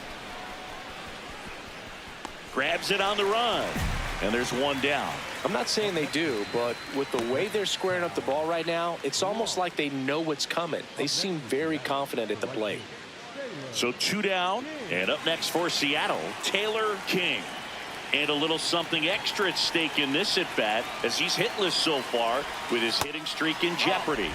Grabs it on the run. And there's 1 down. I'm not saying they do, but with the way they're squaring up the ball right now, it's almost like they know what's coming. They seem very confident at the plate. So 2 down. And up next for Seattle, Taylor King. And a little something extra at stake in this at bat as he's hitless so far with his hitting streak in jeopardy.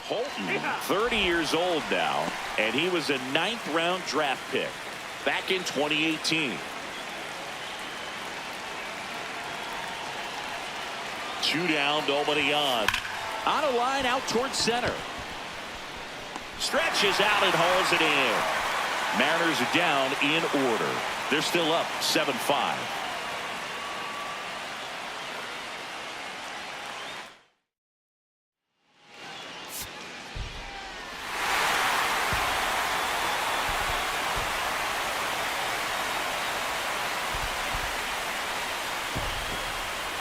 Holton, 30 years old now, and he was a 9th-round draft pick back in 2018. 2 down, nobody on. On a line out towards center. Stretches out and hauls it in. Mariners are down in order. They're still up 7-5.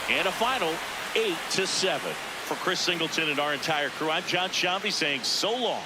And a final 8-7. For Chris Singleton and our entire crew, I'm John Shambi saying so long.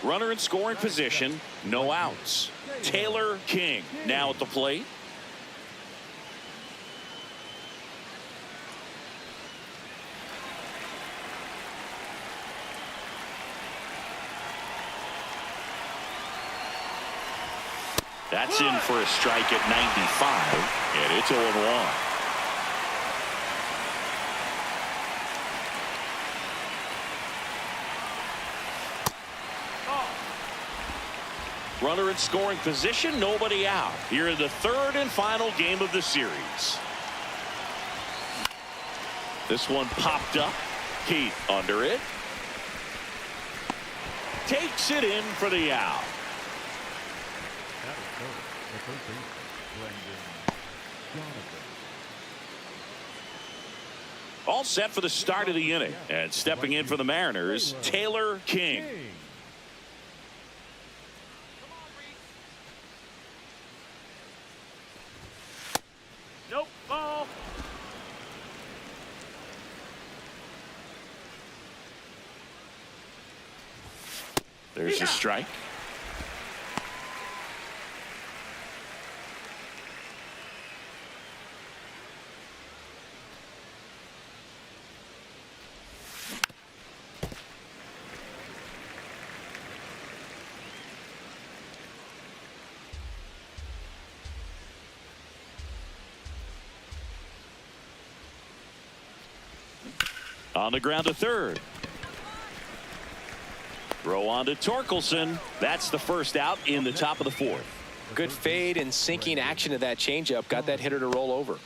Runner in scoring position, no outs. Taylor King now at the plate. That's in for a strike at 95, and it's 0-1. Runner in scoring position, nobody out. Here in the 3rd and final game of the series. This one popped up. Heath under it. Takes it in for the out. All set for the start of the inning. And stepping in for the Mariners, Taylor King. Nope, ball. There's a strike. On the ground to third. Throw on to Torkelson. That's the first out in the top of the 4th. Good fade and sinking action of that changeup. Got that hitter to roll over.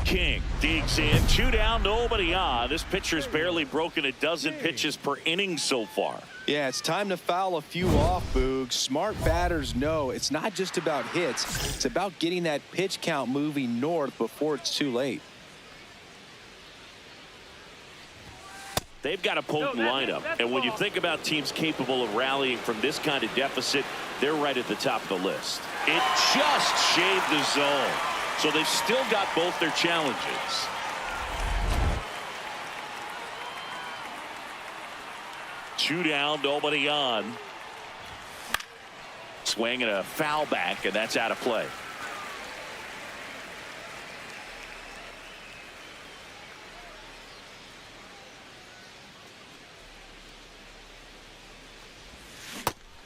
King digs in. 2 down, nobody on. This pitcher's barely broken a dozen pitches per inning so far. Yeah, it's time to foul a few off, Boog. Smart batters know it's not just about hits. It's about getting that pitch count moving north before it's too late. They've got a potent lineup, and when you think about teams capable of rallying from this kind of deficit, they're right at the top of the list. It just shaved the zone, so they've still got both their challenges. Two down, nobody on. Swing and a foul back, and that's out of play.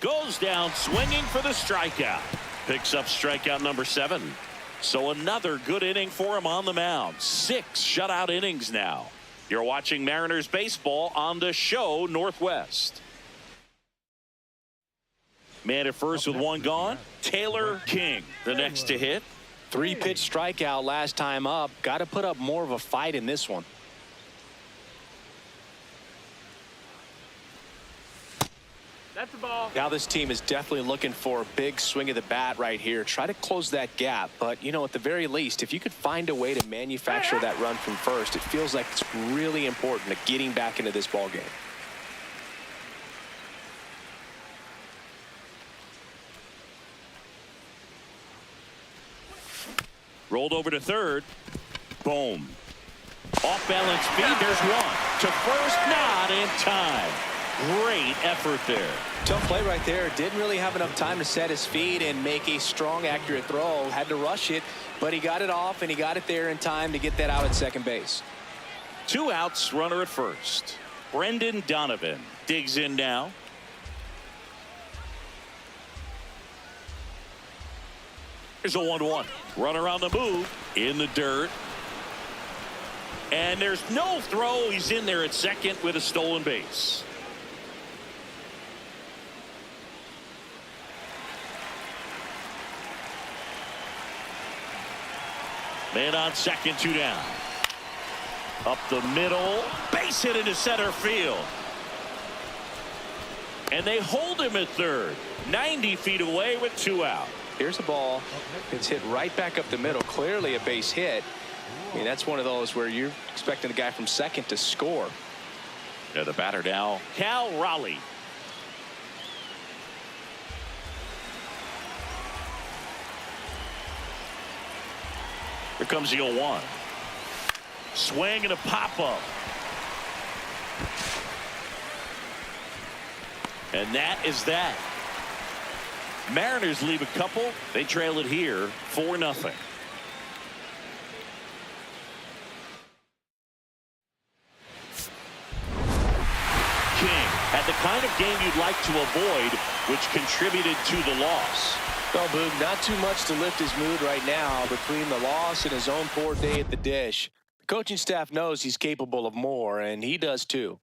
Goes down swinging for the strikeout. Picks up strikeout number 7. So another good inning for him on the mound. 6 shutout innings now. You're watching Mariners baseball on the show Northwest. Man at first with 1 gone. Taylor King, the next to hit. 3-pitch strikeout last time up. Got to put up more of a fight in this one. That's the ball. Now this team is definitely looking for a big swing of the bat right here. Try to close that gap. But, you know, at the very least, if you could find a way to manufacture that run from first, it feels like it's really important to getting back into this ball game. Rolled over to third. Boom. Off balance feed. There's one. To first, not in time. Great effort there. Tough play right there. Didn't really have enough time to set his feet and make a strong, accurate throw. Had to rush it, but he got it off, and he got it there in time to get that out at second base. 2 outs, runner at first. Brendan Donovan digs in now. Here's a 1-1. Runner on the move. In the dirt. And there's no throw. He's in there at second with a stolen base. Man on second, 2 down. Up the middle. Base hit into center field. And they hold him at third. 90 feet away with 2 out. Here's a ball. It's hit right back up the middle. Clearly a base hit. I mean, that's one of those where you're expecting the guy from second to score. Yeah, the batter now, Cal Raleigh. Here comes the 0-1. Swing and a pop-up. And that is that. Mariners leave a couple. They trail it here 4-0. Had the kind of game you'd like to avoid, which contributed to the loss. Well, Boog, not too much to lift his mood right now between the loss and his own poor day at the dish. The coaching staff knows he's capable of more, and he does too.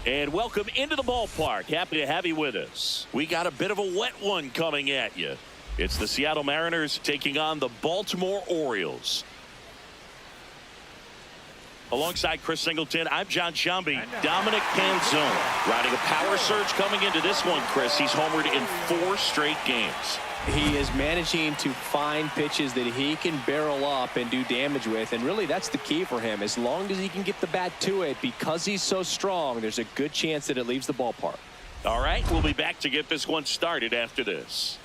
And welcome into the ballpark. Happy to have you with us. We got a bit of a wet one coming at you. It's the Seattle Mariners taking on the Baltimore Orioles. Alongside Chris Singleton, I'm John Shambi. Dominic Canzone riding a power surge coming into this one, Chris. He's homered in 4 straight games. He is managing to find pitches that he can barrel up and do damage with, and really that's the key for him. As long as he can get the bat to it, because he's so strong, there's a good chance that it leaves the ballpark. All right, we'll be back to get this one started after this.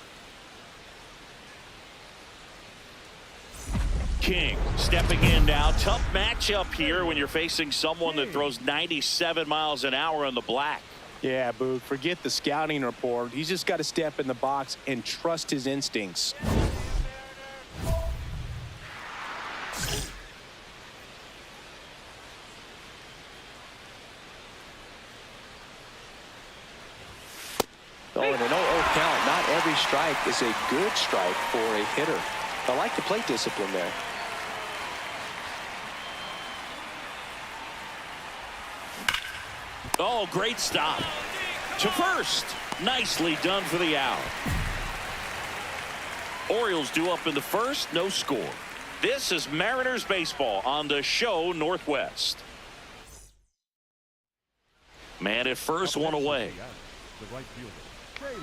King stepping in now. Tough matchup here when you're facing someone that throws 97 miles an hour on the black. Yeah, Boog, forget the scouting report. He's just got to step in the box and trust his instincts. Oh, and an 0-0 count. Not every strike is a good strike for a hitter. I like the plate discipline there. Oh, great stop. To first. Nicely done for the out. Orioles due up in the first. No score. This is Mariners baseball on the show Northwest. Man at first, one away. The right fielder,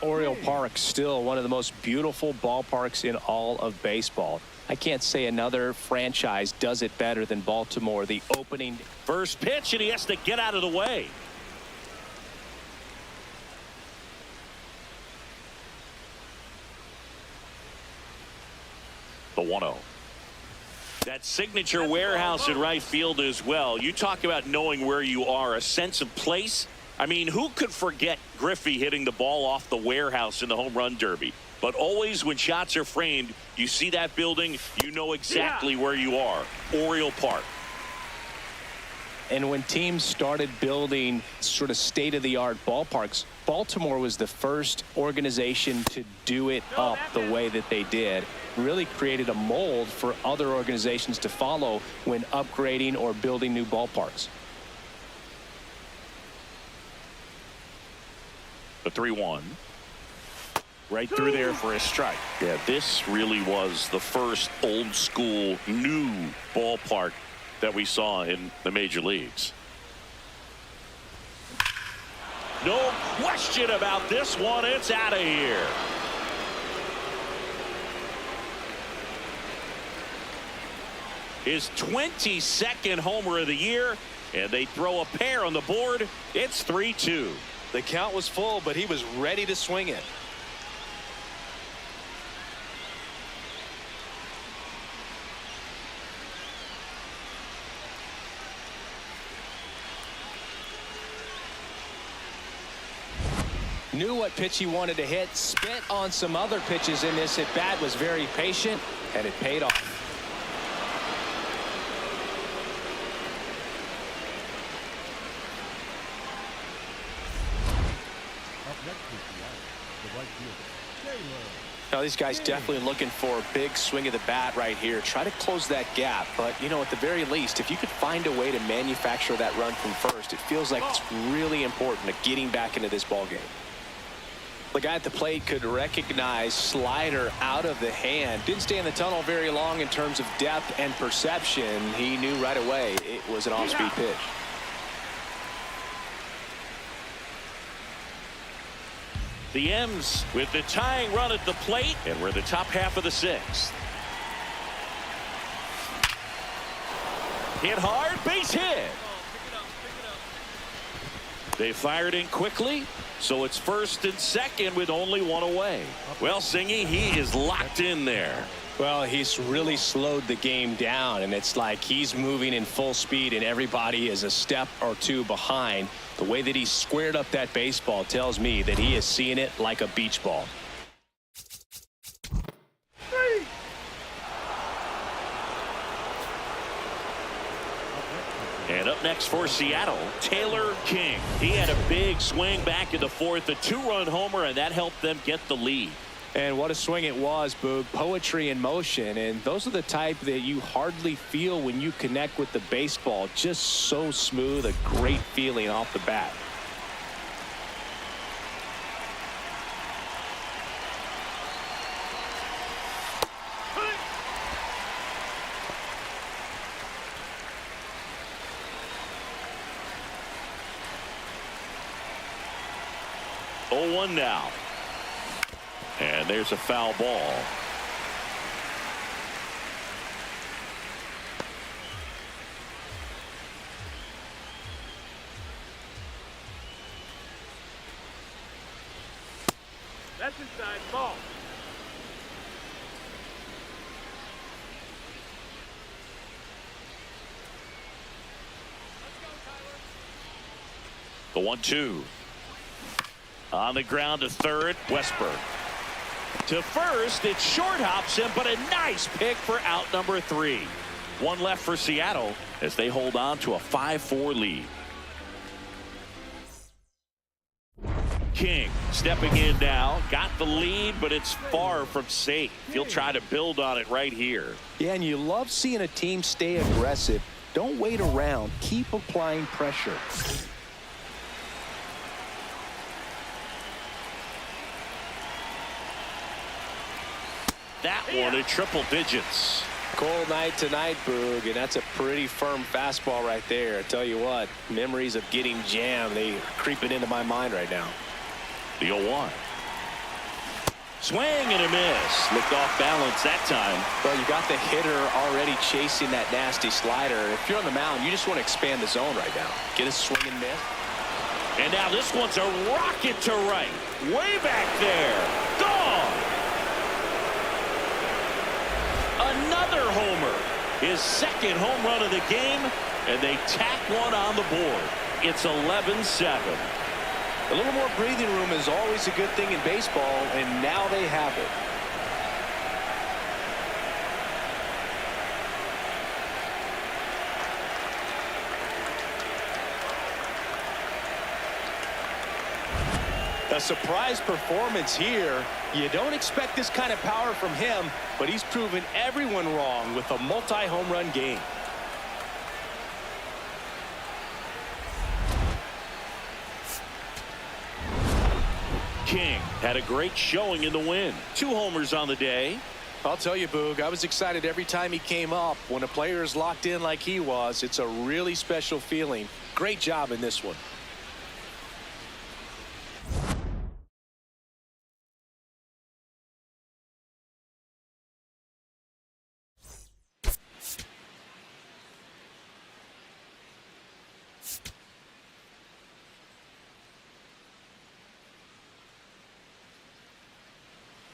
Oriole Park, still one of the most beautiful ballparks in all of baseball. I can't say another franchise does it better than Baltimore. The opening First pitch, and he has to get out of the way. The 1-0. That signature warehouse in right field as well. You talk about knowing where you are, a sense of place. I mean, who could forget Griffey hitting the ball off the warehouse in the home run derby? But always when shots are framed, you see that building, you know exactly where you are. Oriole Park. And when teams started building sort of state-of-the-art ballparks, Baltimore was the first organization to do it up the way that they did. Really created a mold for other organizations to follow when upgrading or building new ballparks. The 3-1. Right through there for a strike. Yeah, this really was the first old school new ballpark that we saw in the major leagues. No question about this one. It's out of here. His 22nd homer of the year, and they throw a pair on the board. It's 3-2. The count was full, but he was ready to swing it. Knew what pitch he wanted to hit, spit on some other pitches in this at bat, was very patient, and it paid off. Up next is the right fielder, Taylor. Now these guys definitely looking for a big swing of the bat right here. Try to close that gap, but you know, at the very least, if you could find a way to manufacture that run from first, it feels like it's really important to getting back into this ball game. The guy at the plate could recognize slider out of the hand. Didn't stay in the tunnel very long in terms of depth and perception. He knew right away it was an off-speed pitch. The M's with the tying run at the plate, and we're the top half of the sixth. Hit hard, base hit. They fired in quickly, so it's first and second with only one away. Well, Singy, he is locked in there. Well, he's really slowed the game down, and it's like he's moving in full speed and everybody is a step or two behind. The way that he squared up that baseball tells me that he is seeing it like a beach ball. And up next for Seattle, Taylor King. He had a big swing back in the fourth, a two-run homer, and that helped them get the lead. And what a swing it was, Boog. Poetry in motion. And those are the type that you hardly feel when you connect with the baseball. Just so smooth, a great feeling off the bat. Oh, 0-1 now. And there's a foul ball. That's inside ball. The 1-2. On the ground to third, Westberg. To first, it short hops him, but a nice pick for out number 3. One left for Seattle as they hold on to a 5-4 lead. King stepping in now, got the lead, but it's far from safe. He'll try to build on it right here. Yeah, and you love seeing a team stay aggressive. Don't wait around. Keep applying pressure. That one in triple digits. Cold night tonight, Boog, and that's a pretty firm fastball right there. I tell you what, memories of getting jammed, they are creeping into my mind right now. The 0-1. Swing and a miss. Looked off balance that time. Well, you got the hitter already chasing that nasty slider. If you're on the mound, you just want to expand the zone right now. Get a swing and miss. And now this one's a rocket to right. Way back there. Gone. Another homer. His second home run of the game, and they tack one on the board. It's 11-7. A little more breathing room is always a good thing in baseball, and now they have it. A surprise performance here. You don't expect this kind of power from him, but he's proven everyone wrong with a multi-home run game. King had a great showing in the win. 2 homers on the day. I'll tell you, Boog, I was excited every time he came up. When a player is locked in like he was, it's a really special feeling. Great job in this one.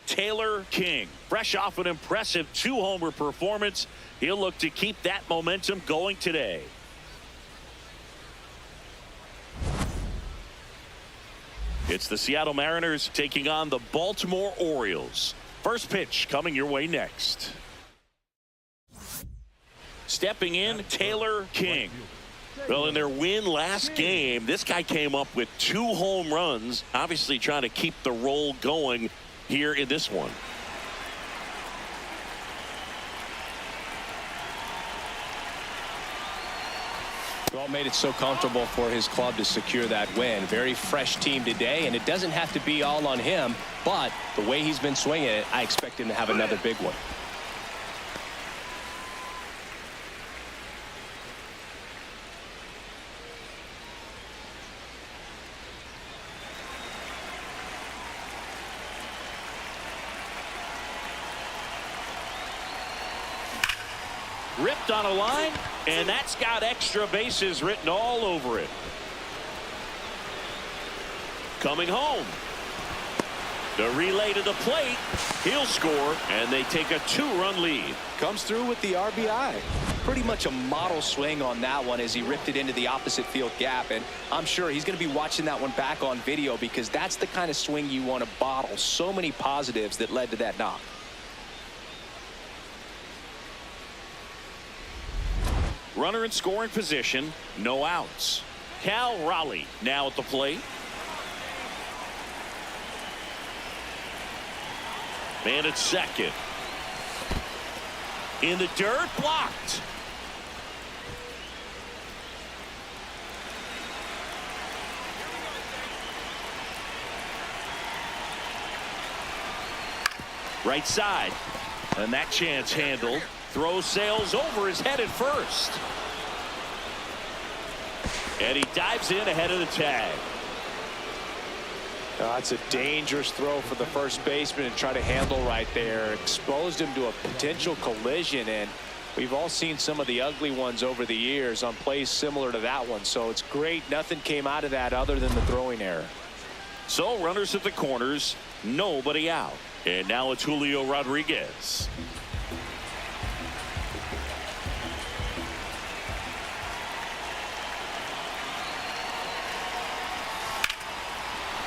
Taylor King, fresh off an impressive 2-homer performance. He'll look to keep that momentum going today. It's the Seattle Mariners taking on the Baltimore Orioles. First pitch coming your way next. Stepping in, Taylor King. Well, in their win last game, this guy came up with 2 home runs, obviously trying to keep the roll going here in this one. Well, made it so comfortable for his club to secure that win. Very fresh team today, and it doesn't have to be all on him, but the way he's been swinging it, I expect him to have another big one. Ripped on a line, and that's got extra bases written all over it. Coming home. The relay to the plate. He'll score, and they take a 2-run lead. Comes through with the RBI. Pretty much a model swing on that one as he ripped it into the opposite field gap, and I'm sure he's going to be watching that one back on video because that's the kind of swing you want to bottle. So many positives that led to that knock. Runner in scoring position, no outs. Cal Raleigh now at the plate. Man at second. In the dirt, blocked. Right side, and that chance handled. Throw sails over his head at first. And he dives in ahead of the tag. That's a dangerous throw for the first baseman to try to handle right there. Exposed him to a potential collision, and we've all seen some of the ugly ones over the years on plays similar to that one. So it's great nothing came out of that other than the throwing error. So runners at the corners, nobody out. And now it's Julio Rodriguez.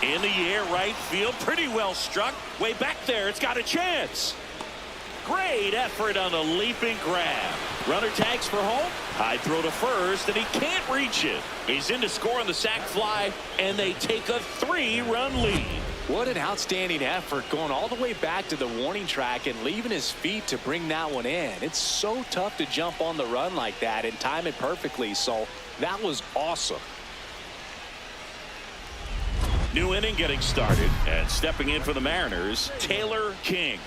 In the air, right field, pretty well struck. Way back there, it's got a chance. Great effort on a leaping grab. Runner tags for home. High throw to first, and he can't reach it. He's in to score on the sac fly, and they take a 3-run lead. What an outstanding effort going all the way back to the warning track and leaving his feet to bring that one in. It's so tough to jump on the run like that and time it perfectly. So that was awesome. New inning getting started, and stepping in for the Mariners, Taylor King.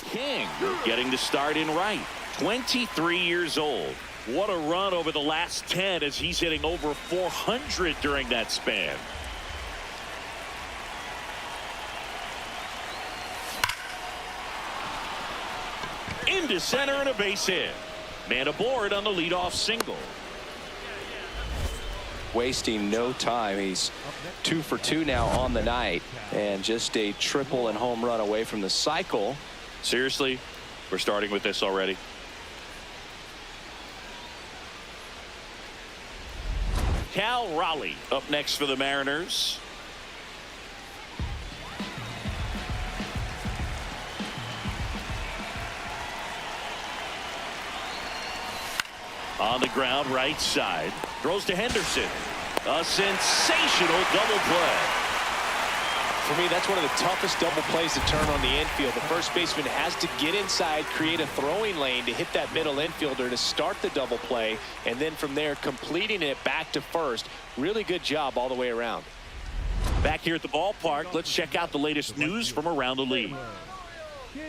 King getting the start in right. 23 years old. What a run over the last 10 as he's hitting over 400 during that span. Into center and a base hit. Man aboard on the leadoff single. wasting no time. He's 2 for 2 now on the night, and just a triple and home run away from the cycle. Seriously, we're starting with this already. Cal Raleigh up next for the Mariners. On the ground, right side. Throws to Henderson. A sensational double play. For me, that's one of the toughest double plays to turn on the infield. The first baseman has to get inside, create a throwing lane to hit that middle infielder to start the double play, and then from there completing it back to first. Really good job all the way around. Back here at the ballpark, let's check out the latest news from around the league. King.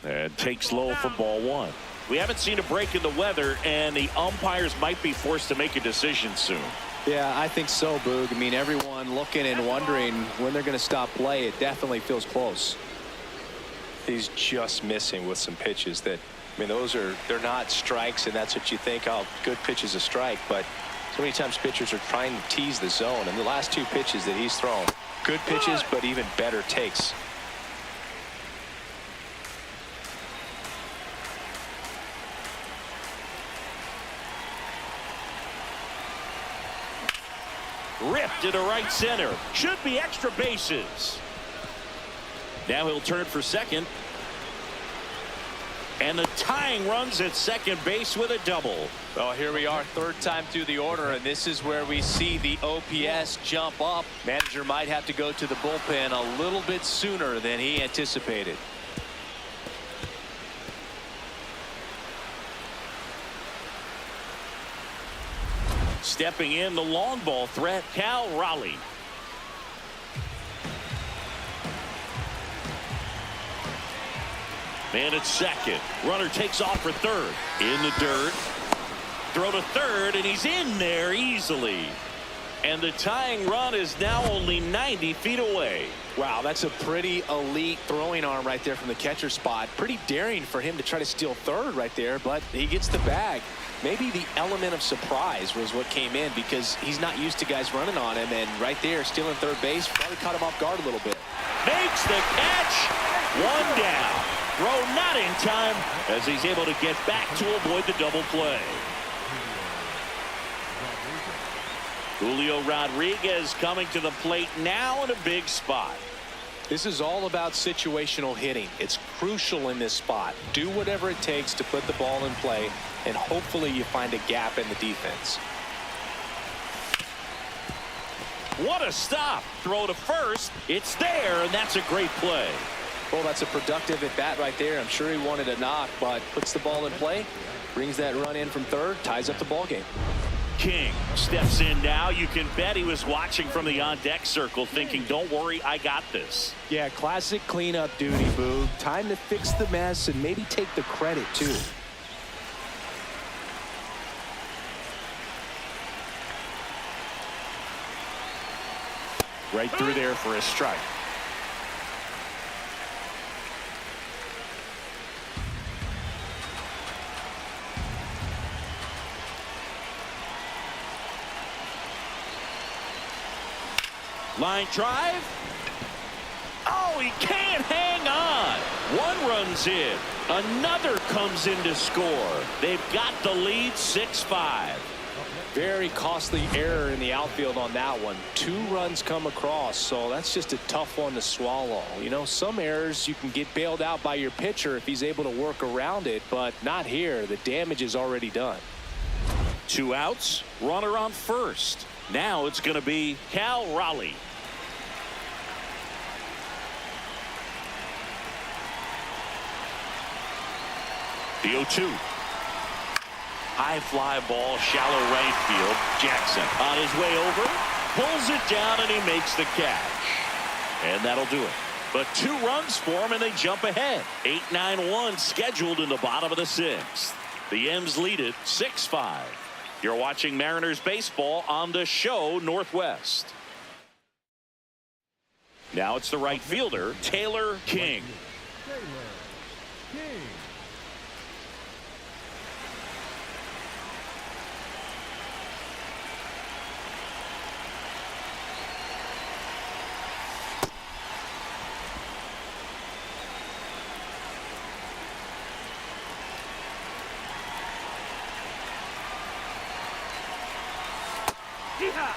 And takes low for ball 1. We haven't seen a break in the weather, and the umpires might be forced to make a decision soon. Yeah, I think so, Boog. I mean, everyone looking and wondering when they're going to stop play. It definitely feels close. He's just missing with some pitches that, I mean, they're not strikes, and that's what you think, oh, good pitch is a strike, but so many times pitchers are trying to tease the zone, and the last 2 pitches that he's thrown, good pitches, but even better takes. Ripped to right center. Should be extra bases. Now he'll turn for second. And the tying runs at second base with a double. Well, here we are, 3rd time through the order, and this is where we see the OPS jump up. Manager might have to go to the bullpen a little bit sooner than he anticipated. Stepping in, the long ball threat, Cal Raleigh. Man at second. Runner takes off for third. In the dirt. Throw to third, and he's in there easily. And the tying run is now only 90 feet away. Wow, that's a pretty elite throwing arm right there from the catcher spot. Pretty daring for him to try to steal third right there, but he gets the bag. Maybe the element of surprise was what came in, because he's not used to guys running on him, and right there stealing third base probably caught him off guard a little bit. Makes the catch. 1 down. Throw not in time as he's able to get back to avoid the double play. Julio Rodriguez coming to the plate now in a big spot. This is all about situational hitting. It's crucial in this spot. Do whatever it takes to put the ball in play, and hopefully you find a gap in the defense. What a stop. Throw to first. It's there, and that's a great play. Well, that's a productive at bat right there. I'm sure he wanted a knock, but puts the ball in play, brings that run in from third, ties up the ball game. King steps in now. You can bet he was watching from the on-deck circle thinking, don't worry, I got this. Yeah, classic cleanup duty, Boog. Time to fix the mess and maybe take the credit, too. Right through there for a strike. Line drive. Oh, he can't hang on. 1 runs in. Another comes in to score. They've got the lead 6-5. Very costly error in the outfield on that one. 2 runs come across, so that's just a tough one to swallow. You know, some errors you can get bailed out by your pitcher if he's able to work around it, but not here. The damage is already done. 2 outs. Runner on first. Now it's going to be Cal Raleigh. The 0-2. High fly ball, shallow right field. Jackson on his way over, pulls it down, and he makes the catch. And that'll do it. But 2 runs for him, and they jump ahead. 8-9-1 scheduled in the bottom of the 6th. The M's lead it 6-5. You're watching Mariners baseball on the show Northwest. Now it's the right fielder, Taylor King. Yeehaw!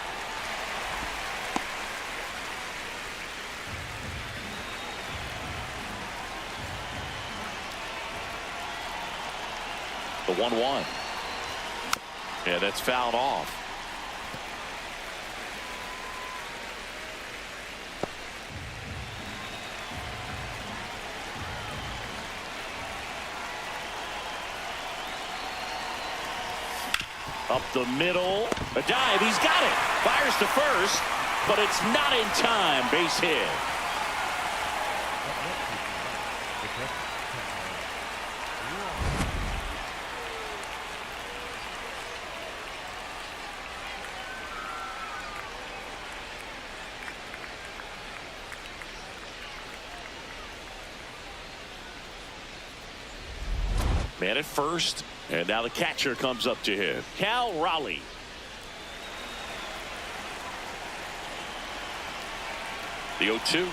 The 1-1. Yeah, that's fouled off. Up the middle. A dive. He's got it. Fires to first, but it's not in time. Base hit. Man at first, and now the catcher comes up to him. Cal Raleigh. The 0-2.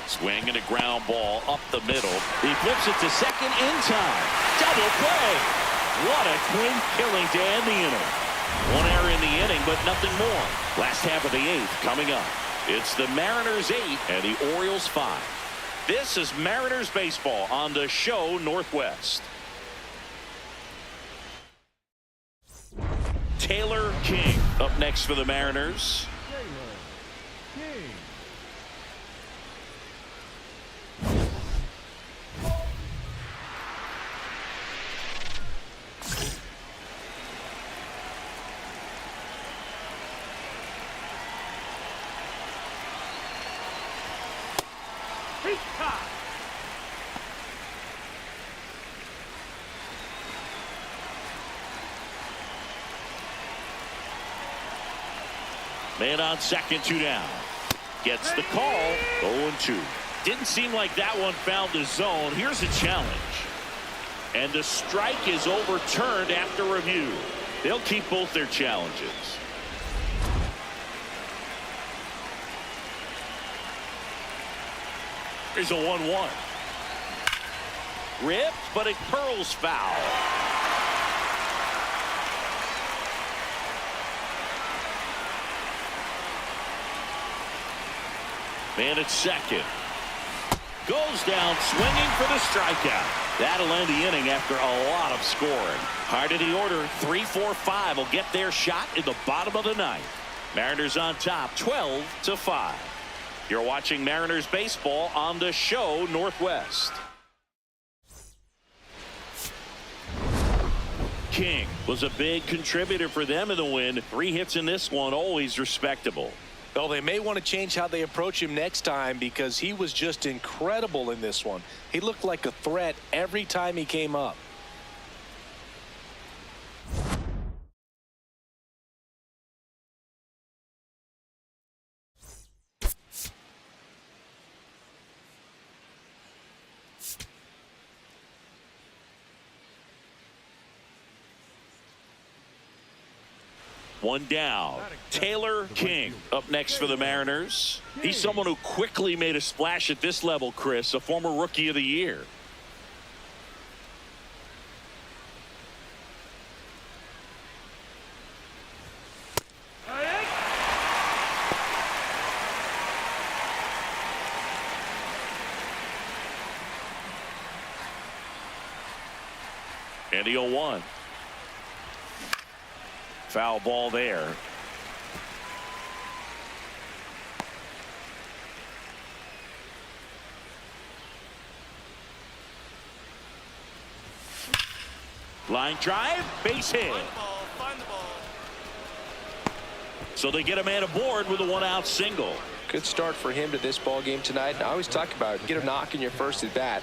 Swing and a ground ball up the middle. He flips it to second in time. Double play. What a clean killing to end the inning. One error in the inning, but nothing more. Last half of the 8th coming up. It's the Mariners 8 and the Orioles 5. This is Mariners baseball on the show Northwest. Taylor King up next for the Mariners. King. He's caught. Man on second, 2 down. Gets the call. 0-2. Didn't seem like that one found the zone. Here's a challenge. And the strike is overturned after review. They'll keep both their challenges. Here's a 1-1. Ripped, but it curls foul. Man at second. Goes down swinging for the strikeout. That'll end the inning after a lot of scoring. Hard of the order, 3-4-5 will get their shot in the bottom of the 9th. Mariners on top, 12-5. You're watching Mariners baseball on the show Northwest. King was a big contributor for them in the win. 3 hits in this one, always respectable. Well, they may want to change how they approach him next time because he was just incredible in this one. He looked like a threat every time he came up. One down. Taylor King up next for the Mariners. He's someone who quickly made a splash at this level, Chris, a former Rookie of the Year. And the 0-1. Foul ball there. Line drive, base hit. Find the ball. So they get a man aboard with a 1-out single. Good start for him to this ball game tonight. I always talk about get a knock in your first at bat.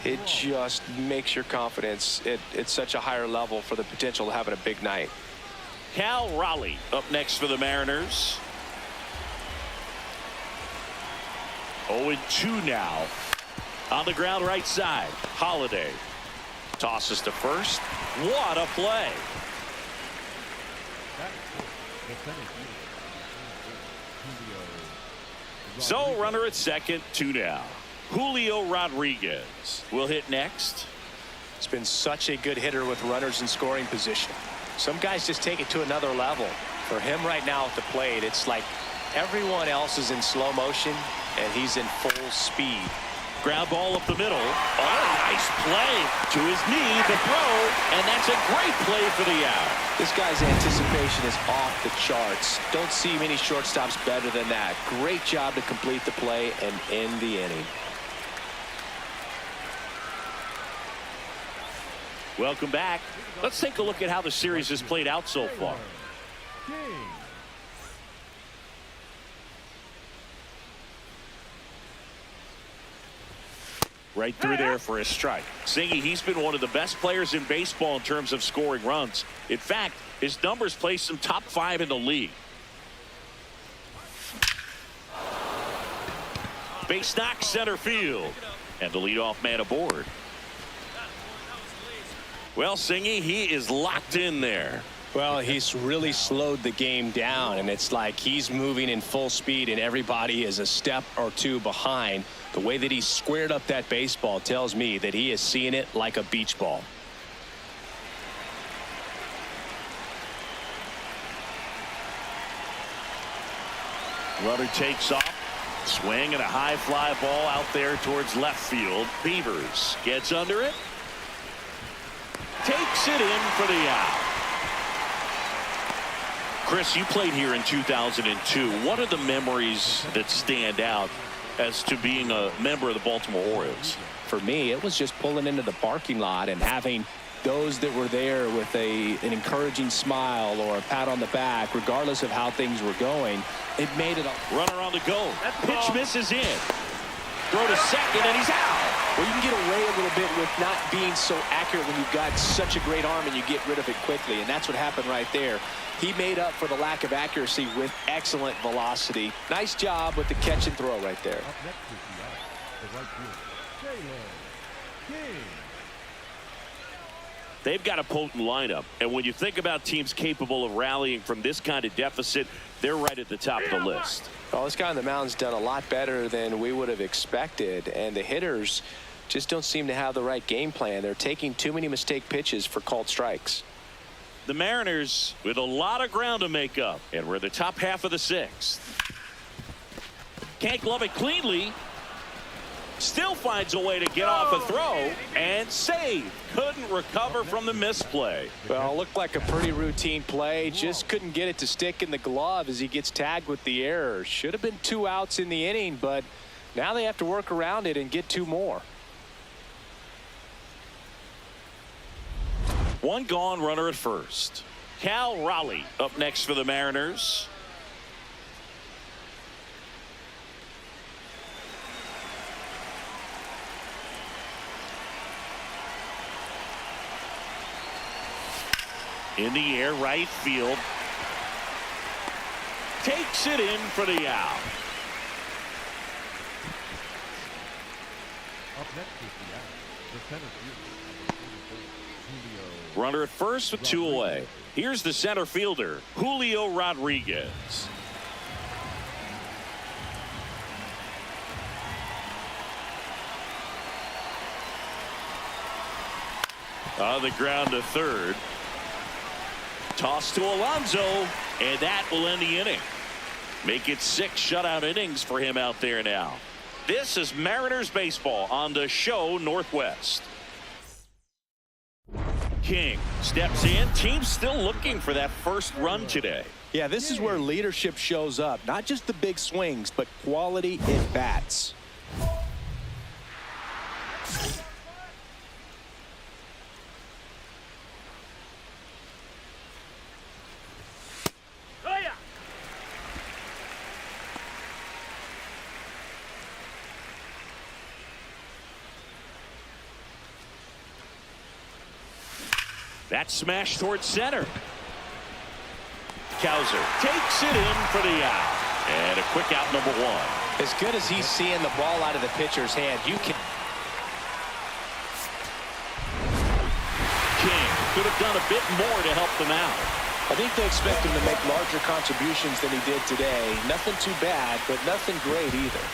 It just makes your confidence at such a higher level for the potential of having a big night. Cal Raleigh up next for the Mariners. 0-2 now. On the ground right side. Holiday tosses to first. What a play. So runner at second, 2 down. Julio Rodriguez will hit next. He's been such a good hitter with runners in scoring position. Some guys just take it to another level. For him right now at the plate, it's like everyone else is in slow motion and he's in full speed. Ground ball up the middle. Oh, nice play to his knee, the throw, and that's a great play for the out. This guy's anticipation is off the charts. Don't see many shortstops better than that. Great job to complete the play and end the inning. Welcome back. Let's take a look at how the series has played out so far. Right through there for a strike. Singy, he's been one of the best players in baseball in terms of scoring runs. In fact, his numbers place him top 5 in the league. Base knock center field. And the leadoff man aboard. Well, Singy, he is locked in there. Well, he's really slowed the game down, and it's like he's moving in full speed and everybody is a step or two behind. The way that he squared up that baseball tells me that he is seeing it like a beach ball. Runner takes off. Swing and a high fly ball out there towards left field. Beavers gets under it. Takes it in for the out. Chris, you played here in 2002. What are the memories that stand out as to being a member of the Baltimore Orioles? For me, it was just pulling into the parking lot and having those that were there with an encouraging smile or a pat on the back, regardless of how things were going. It made it a runner on the go. That pitch misses in. Throw to second, and he's out. Well, you can get away a little bit with not being so accurate when you've got such a great arm and you get rid of it quickly, and that's what happened right there. He made up for the lack of accuracy with excellent velocity. Nice job with the catch and throw right there. Up next is the right fielder, King. They've got a potent lineup, and when you think about teams capable of rallying from this kind of deficit, they're right at the top of the list. Well, this guy on the mound's done a lot better than we would have expected, and the hitters just don't seem to have the right game plan. They're taking too many mistake pitches for called strikes. The Mariners with a lot of ground to make up, and we're the top half of the 6th. Can't glove it cleanly. Still finds a way to get off a throw and save. Couldn't recover from the misplay. Well, it looked like a pretty routine play. Just couldn't get it to stick in the glove as he gets tagged with the error. Should have been 2 outs in the inning, but now they have to work around it and get 2 more. 1 gone, runner at first. Cal Raleigh up next for the Mariners. In the air, right field. Takes it in for the out. Up next is the out, the center fielder, Julio. Runner at first with 2 away. Here's the center fielder, Julio Rodriguez. On the ground to third. Toss to Alonso, and that will end the inning. Make it 6 shutout innings for him out there now. This is Mariners baseball on the show Northwest. King steps in. Team's still looking for that first run today. Yeah, this is where leadership shows up. Not just the big swings, but quality at bats. That smash towards center. Kowser takes it in for the out. And a quick out, number 1. As good as he's seeing the ball out of the pitcher's hand, you can. King could have done a bit more to help them out. I think they expect him to make larger contributions than he did today. Nothing too bad, but nothing great either.